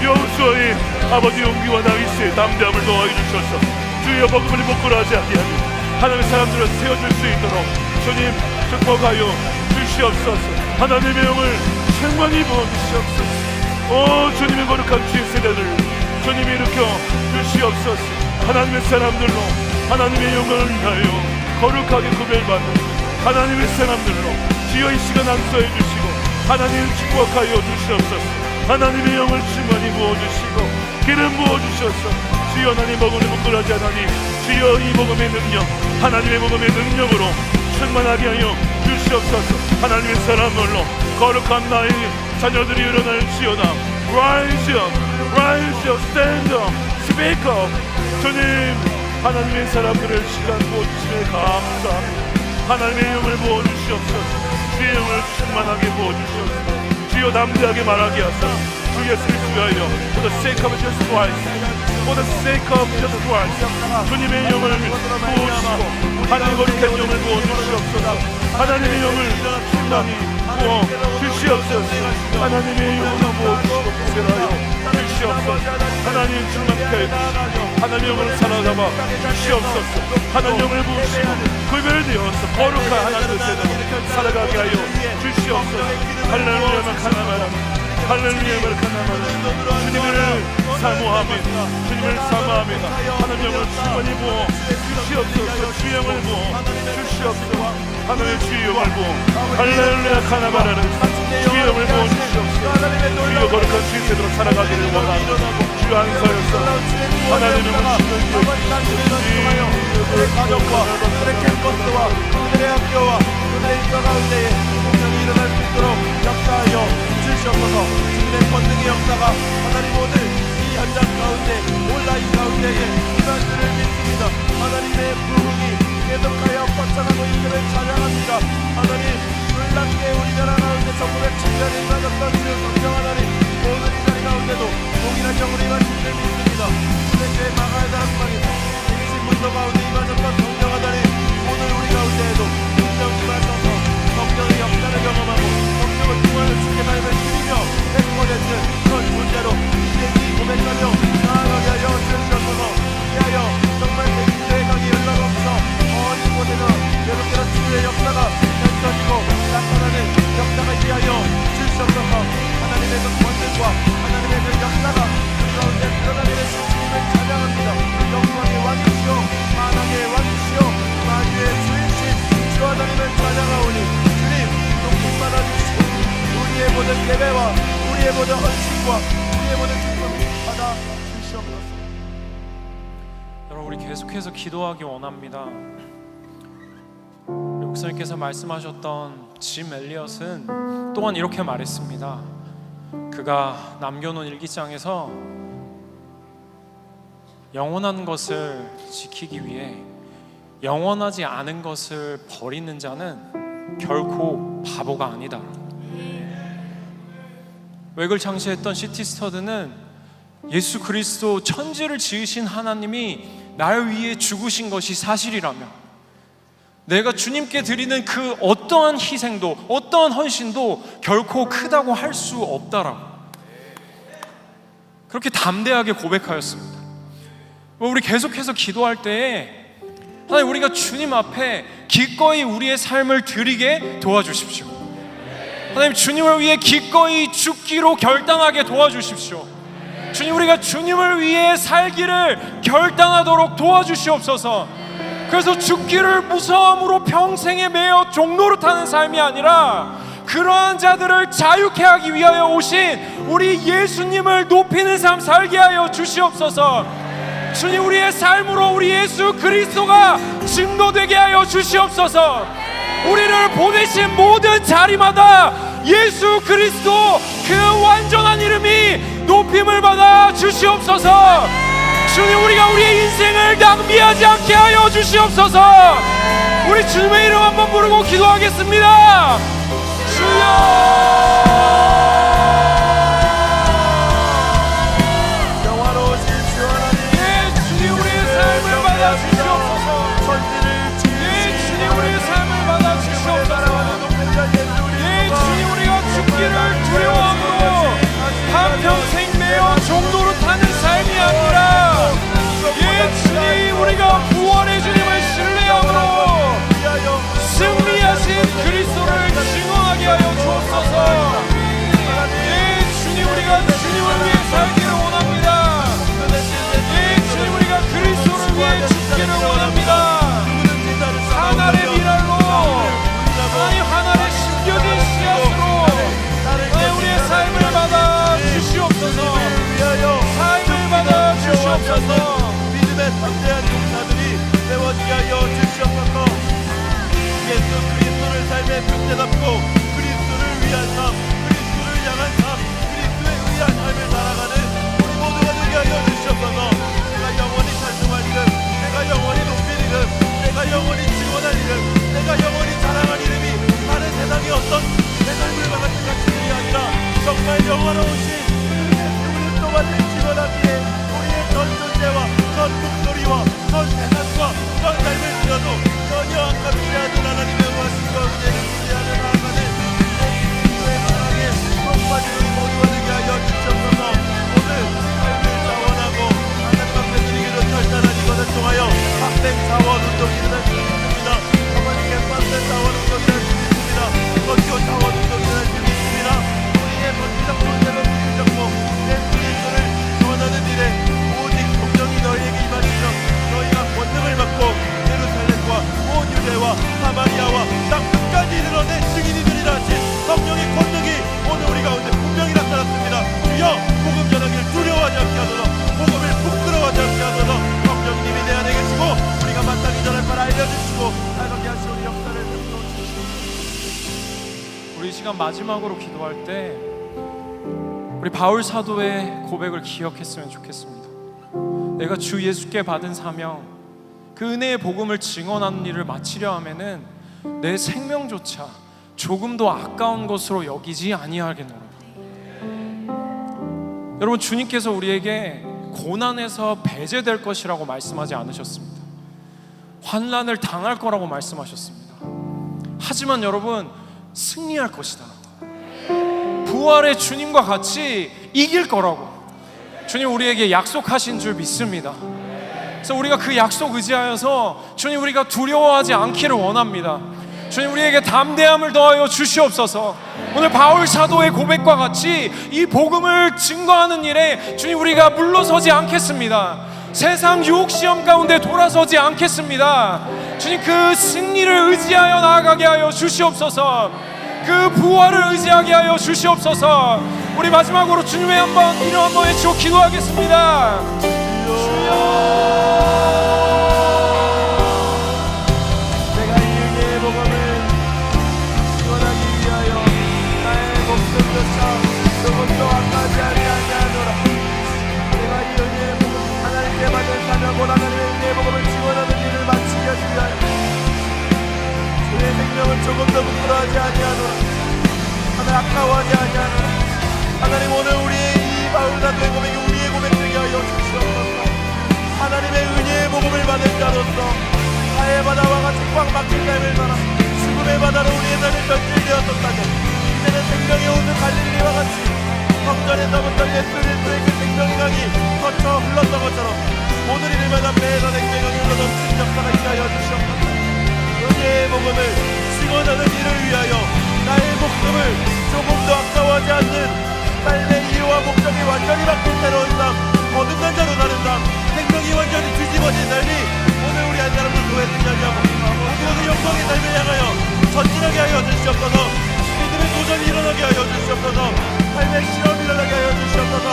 [SPEAKER 2] 여호수아의 아버지 용기와 다윗의 담대함을 도와주셔서 주여 복음을 부끄러워하지 아니하며 하나님의 사람들을 세워줄 수 있도록 주님 축복하여 주시옵소서. 하나님의 영을 충만히 부어주시옵소서. 주님의 거룩한 주의 세대들 주님이 일으켜 주시옵소서. 하나님의 사람들로 하나님의 영광을 위하여 거룩하게 구별받는 하나님의 사람들로 주여 이 시간 안수해 주시고 하나님 축복하여 주시옵소서. 하나님의 영을 충만히 부어주시고 기름 부어주셔서 주여 하나님 복음을 부끄러워하지 않으니 주여 이 복음의 능력 하나님의 복음의 능력으로 충만하게 하여 주시옵소서. 하나님의 사람들로 거룩한 나의 자녀들이 일어날지어다. Rise up, rise up, stand up, speak up. 주님 하나님의 사람들을 시간 부어주시면 감사합니다. 하나님의 영을 부어주시옵소서. 주의 영을 충만하게 부어주시옵소서. 주여 담대하게 말하게 하사 주 예수를 위하여 For the sake of Jesus Christ, For the sake of Jesus Christ. 주님의 영을 부어주시고 하나님 거룩한 영을 부어주시옵소서. 하나님의 영을 충만히 부어주시옵소서. 하나님의 영을 부어주시고 구별하여 주시옵소서. 하나님 충만케 해주시고 하나님의 영을 사랑잡아 주시옵소서. 하나님의 영을 부으시고 구별되어서 거룩한 하나님의 세대로 살아가게 하여 주시옵소서. 할렐루야 마카나마라 할렐루야 마카나마라. 주님을 사모합니다. 주님을 사모합니다. 하나님의 영을 충만히 부어 주시옵소서. 주의 영을 부어 주시옵소서. 하나님의 주의 영을 부어 할렐루야 카나마라를 주의 영을 부어 주시옵소서. 주여 거룩한 주의 세대로 살아가기를 원합니다. 주여 안서여서 하나님의 영을 충만히
[SPEAKER 3] 그들의 가정과 그들의 캠퍼스와 그들의 학교와 그들의 일가 가운데에 공명이 일어날 수 있도록 역사하여 주시옵소서. 주님의 권능의 역사가 하나님 오늘 이 현장 가운데 온라인 가운데에 일어날 줄을 믿습니다. 하나님의 부흥이 계속하여 뻗쳐가고 있음을 찬양합니다. 하나님 놀랍게 우리나라 가운데 전국의 침전이 임하셨던 주 성령 하나님 오늘 이 자리 가운데도 동일한 영으로 임하신 줄을 믿습니다. 주의 망할 사람만이 도 가운데 임하셨던 성령 하나님 오늘 우리 가운데에도 성령 임하셔서 성령의 역사를 경험하고 성령을 충만을 주께 닮을 드리며 백번했는 정말 주의 강이 흘러가면서 어느 곳에나 계속해서 주의 역사가 펼쳐지고 나타나는 역사가 위하여 주시옵소서. 하나님의 그 권능과 하나님의 그 역사가 우리 가운데 드러나게 되신 주님을 찬양합니다. 영광의 왕이시오 만왕의 왕이시오 만유의 주이신 주 하나님을 찬양하오니 주님 높임 받아주시고 우리의 모든 예배와 우리의 모든 헌신과 우리의 모든 기쁨 받아 주시옵소서.
[SPEAKER 4] 여러분, 우리 계속해서 기도하기 원합니다. 우리 목사님께서 말씀하셨던 짐 엘리엇은 또한 이렇게 말했습니다. 그가 남겨놓은 일기장에서 영원한 것을 지키기 위해 영원하지 않은 것을 버리는 자는 결코 바보가 아니다. 웹을 창시했던 C.T. 스터드는 예수 그리스도 천지를 지으신 하나님이 날 위해 죽으신 것이 사실이라며 내가 주님께 드리는 그 어떠한 희생도 어떠한 헌신도 결코 크다고 할 수 없다라고 그렇게 담대하게 고백하였습니다. 우리 계속해서 기도할 때에 하나님, 우리가 주님 앞에 기꺼이 우리의 삶을 드리게 도와주십시오. 하나님, 주님을 위해 기꺼이 죽기로 결단하게 도와주십시오. 주님, 우리가 주님을 위해 살기를 결단하도록 도와주시옵소서. 그래서 죽기를 무서움으로 평생에 매여 종노릇하는 삶이 아니라 그러한 자들을 자유케 하기 위하여 오신 우리 예수님을 높이는 삶 살게 하여 주시옵소서. 주님, 우리의 삶으로 우리 예수 그리스도가 증거되게 하여 주시옵소서. 우리를 보내신 모든 자리마다 예수 그리스도 그 완전한 이름이 높임을 받아 주시옵소서. 주님, 우리가 우리의 인생을 낭비하지 않게 하여 주시옵소서. 우리 주님의 이름 한번 부르고 기도하겠습니다. 주여,
[SPEAKER 3] 영화로우신 주 하나님,
[SPEAKER 4] 예, 주님, 우리의 삶을 받아 주시옵소서.
[SPEAKER 3] 천지를
[SPEAKER 4] 예, 주님, 우리의 삶을 받아 주시옵소서. 예, 주님, 우리가 죽기를 두려워함으로 한평생 매어 종노릇하는 삶이 아니라 예, 주님, 우리가 부활의 주님을 신뢰함으로 승리하신 그리스도를 증언하게 하여 주옵소서. 예, 주님, 우리가 주님을 위해 살기를 원합니다. 예, 주님, 우리가 그리스도를 위해 죽기를 원합니다. 하늘의 미랄로 하나님, 하늘에 심겨진 씨앗으로 하나님, 우리의 삶을 받아 주시옵소서. 삶을 받아 주시옵소서.
[SPEAKER 3] 믿음의 담대한 용사들이 세워지게 하여 주시옵소서. 예수 그리스도를 삶의 표대 삼고 그리스도를 위한 삶, 그리스도를 향한 삶, 그리스도에 의한 삶을 살아가는 우리 모두가 되게 하여 주시옵소서. 내가 영원히 찬송할 이름, 내가 영원히 높일 이름, 내가 영원히 증언할 이름, 내가 영원히 자랑할 이름이 다른 세상의 어떤 대설물과 같은 가치들이 아니라 정말 영원하오신 우리 또 받는 증언하기에 우리의 전 존재와 전 목소리와 전 세상과 전 삶을 들어도 전혀 아깝지 않은 하나님의 와신과 은혜를 기대하는 나아가는 그리스도의 사랑에 쏙빠진 우리 모두가 되게 하여 주시옵소서. 오늘 삶을 자원하고 하나님 앞에 드리기로 결단한 이것을 통하여 학생 자원 운동이 일어날 수 있습니다. 어머니 캠퍼스 자원 운동이 일어날 수 있습니다. 학교 자원 운동이 일어날 수 있습니다. 우리의 본질적 존재로 부르셨고 내 그리스도를 전하는 일에 오직 공정이 너희에게 임하시며 너희가 권능을 받고 예루살렘과 온 유대와 사마리아와 땅 끝까지 이르러 내 증인이 되리라 하신 성령의 권능이 오늘 우리 가운데 분명히 나타났습니다. 주여, 복음 전하기를 두려워하지 않게 하소서. 복음을 부끄러워하지 않게 하소서. 성령님이 내 안에 계시고 우리가 마땅히 전할 바를 알려주시고 알게 하시오. 역사를 베풀어 주시옵소서.
[SPEAKER 4] 우리 이 시간 마지막으로 기도할 때 우리 바울 사도의 고백을 기억했으면 좋겠습니다. 내가 주 예수께 받은 사명, 그 은혜의 복음을 증언하는 일을 마치려 하면은 내 생명조차 조금도 아까운 것으로 여기지 아니하겠노라. 여러분, 주님께서 우리에게 고난에서 배제될 것이라고 말씀하지 않으셨습니다. 환난을 당할 거라고 말씀하셨습니다. 하지만 여러분, 승리할 것이다. 부활의 주님과 같이 이길 거라고 주님 우리에게 약속하신 줄 믿습니다. 그래서 우리가 그 약속 의지하여서 주님 우리가 두려워하지 않기를 원합니다. 주님 우리에게 담대함을 더하여 주시옵소서. 오늘 바울 사도의 고백과 같이 이 복음을 증거하는 일에 주님 우리가 물러서지 않겠습니다. 세상 유혹 시험 가운데 돌아서지 않겠습니다. 주님 그 승리를 의지하여 나아가게 하여 주시옵소서. 그 부활을 의지하게 하여 주시옵소서. 우리 마지막으로 주님의 이름 한번 외치고 기도하겠습니다.
[SPEAKER 3] 내가 이 은혜의 복음을 전하기 위하여 나의 목숨조차 조금도 아까지 아니하노라. 내가 이 은혜의 복음 하나님께 받은 사명과 하나님의 은혜의 복음을 증언하는 일을 마치기 위하여 주의 생명을 조금도 부끄러워하지 아니하노라. 하나님 아까워하지 아니하노라. 하나님 오늘 우리의 이 바울사도의 고백이 우리의 고백 되게 하여 주시옵소서. 하나님의 은혜의 복음을 받은 자로서 하의 바다와 같이 꽉 막힌 삶을 살아 죽음의 바다로 우리의 삶이 변질되었었다면 이제는 생명이 오는 갈릴리와 같이 성전에서부터 예수 그리스도의 그 생명의 강이 거쳐 흘렀던 것처럼 오늘 이르마다 배에서 생명이 흘러넘치는 역사가 있게 하여 주시옵소서. 은혜의 복음을 증언하는 일을 위하여 나의 목숨을 조금도 아까워하지 않는 삶의 이유와 목적이 완전히 바뀐 새로운 삶, 거듭난 자로 사는 삶, 생명이 완전히 뒤집어진 삶이 오늘 우리 한 사람도 교회 생각하고 모두 영광의 삶을 향하여 전진하게 하여 주시옵소서. 믿음의 도전이 일어나게 하여 주시옵소서. 삶의 실험이 일어나게 하여 주시옵소서.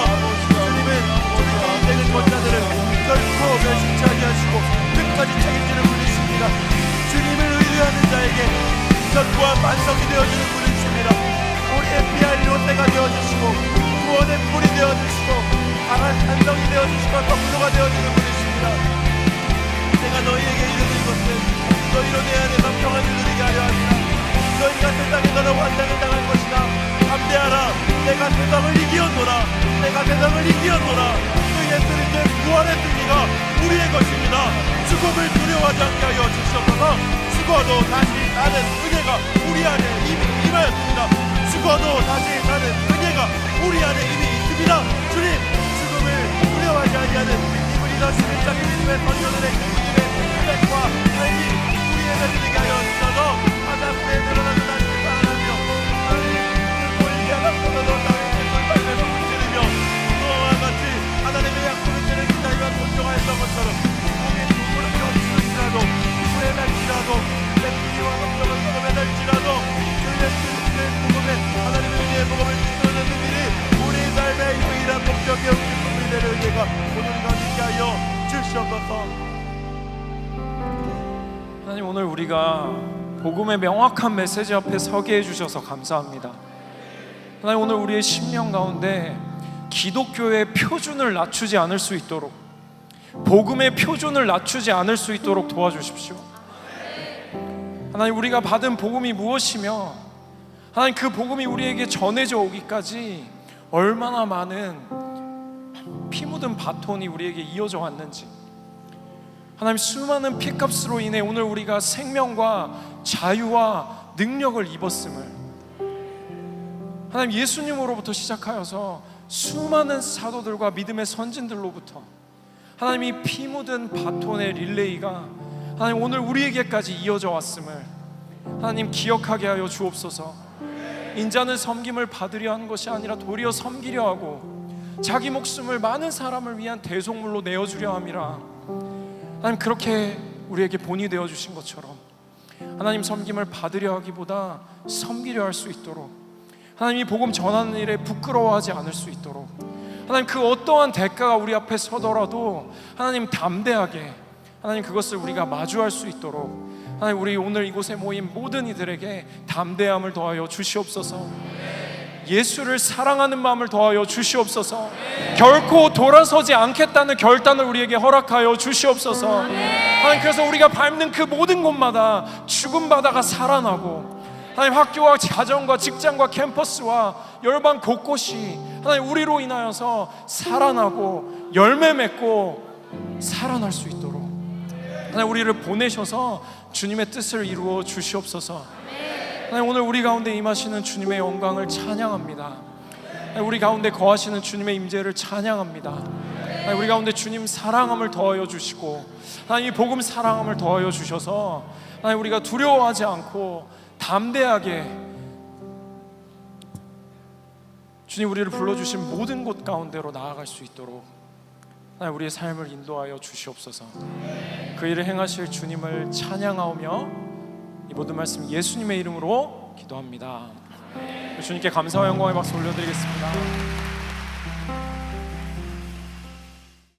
[SPEAKER 3] 주님은 우리 가운데 있는 권자들을 결코 멸시하게 하시고 끝까지 책임지는 분이십니다. 주님을 의뢰하는 자에게 전과 반석이 되어주는 분이십니다. 우리의 피할 요새가 되어주시고 구원의 뿔이 되어주시고 강한 산성이 되어주시고 덕후가 되어주는 분이십니다. 내가 너희에게 이르는 것은 너희로 내 안에서 평안을 누리게 하려 합니다. 너희가 세상에서는 환상을 당할 것이다. 담대하라. 내가 세상을 이기었노라. 내가 세상을 이기었노라. 그 예수 그리스도의 구원의 승리가 우리의 것입니다. 죽음을 두려워하지 않게 하여 주시옵소서. 죽어도 다시 사는 은혜가 우리 안에 이미 임하였습니다. 죽어도 다시 사는 은혜가 우리 안에 이미 있습니다. 주님, 죽음을 두려워하지 아니하는 이분이 더 11장 1절의 선교들의 그분의 고백과 삶이 우리의 삶이 하여 주셔서 하나님의 늘어나는 하나님을 사랑하며 하나님 그 보이게 앞서서도 나에게 돌발대로 문지르며 너와 같이 하나님의 약속을 지는 기다리며 존경하였던 것처럼 우리 눈물을 펴주실지라도 불에 날지라도 내 피와 걱정을 썩어내 날지라도 주의 그리스도의 복음에 하나님의 은혜의 복음을 증거하는 일이 우리 삶의 유일한 목적이요 우리 되는 은혜가 오늘 가지게 하여 주시옵소서.
[SPEAKER 4] 하나님 오늘 우리가 복음의 명확한 메시지 앞에 서게 해주셔서 감사합니다. 하나님 오늘 우리의 심령 가운데 기독교의 표준을 낮추지 않을 수 있도록 복음의 표준을 낮추지 않을 수 있도록 도와주십시오. 하나님 우리가 받은 복음이 무엇이며 하나님 그 복음이 우리에게 전해져 오기까지 얼마나 많은 피 묻은 바톤이 우리에게 이어져 왔는지 하나님 수많은 피값으로 인해 오늘 우리가 생명과 자유와 능력을 입었음을 하나님 예수님으로부터 시작하여서 수많은 사도들과 믿음의 선진들로부터 하나님 이 피 묻은 바톤의 릴레이가 하나님 오늘 우리에게까지 이어져 왔음을 하나님 기억하게 하여 주옵소서. 인자는 섬김을 받으려 하는 것이 아니라 도리어 섬기려 하고 자기 목숨을 많은 사람을 위한 대속물로 내어주려 함이라. 하나님 그렇게 우리에게 본이 되어주신 것처럼 하나님 섬김을 받으려 하기보다 섬기려 할 수 있도록 하나님 이 복음 전하는 일에 부끄러워하지 않을 수 있도록 하나님 그 어떠한 대가가 우리 앞에 서더라도 하나님 담대하게 하나님 그것을 우리가 마주할 수 있도록 하나님 우리 오늘 이곳에 모인 모든 이들에게 담대함을 더하여 주시옵소서. 예수를 사랑하는 마음을 더하여 주시옵소서. 결코 돌아서지 않겠다는 결단을 우리에게 허락하여 주시옵소서. 하나님 그래서 우리가 밟는 그 모든 곳마다 죽음 바다가 살아나고 하나님 학교와 가정과 직장과 캠퍼스와 열방 곳곳이 하나님 우리로 인하여서 살아나고 열매 맺고 살아날 수 있도록 하나님 우리를 보내셔서 주님의 뜻을 이루어 주시옵소서. 하나님 오늘 우리 가운데 임하시는 주님의 영광을 찬양합니다. 우리 가운데 거하시는 주님의 임재를 찬양합니다. 하나님, 우리 가운데 주님 사랑함을 더하여 주시고, 하나님 이 복음 사랑함을 더하여 주셔서 하나님 우리가 두려워하지 않고 담대하게 주님 우리를 불러주신 모든 곳 가운데로 나아갈 수 있도록 하나님 우리의 삶을 인도하여 주시옵소서. 그 일을 행하실 주님을 찬양하오며 이 모든 말씀 예수님의 이름으로 기도합니다. 주님께 감사와 영광의 박수 올려드리겠습니다.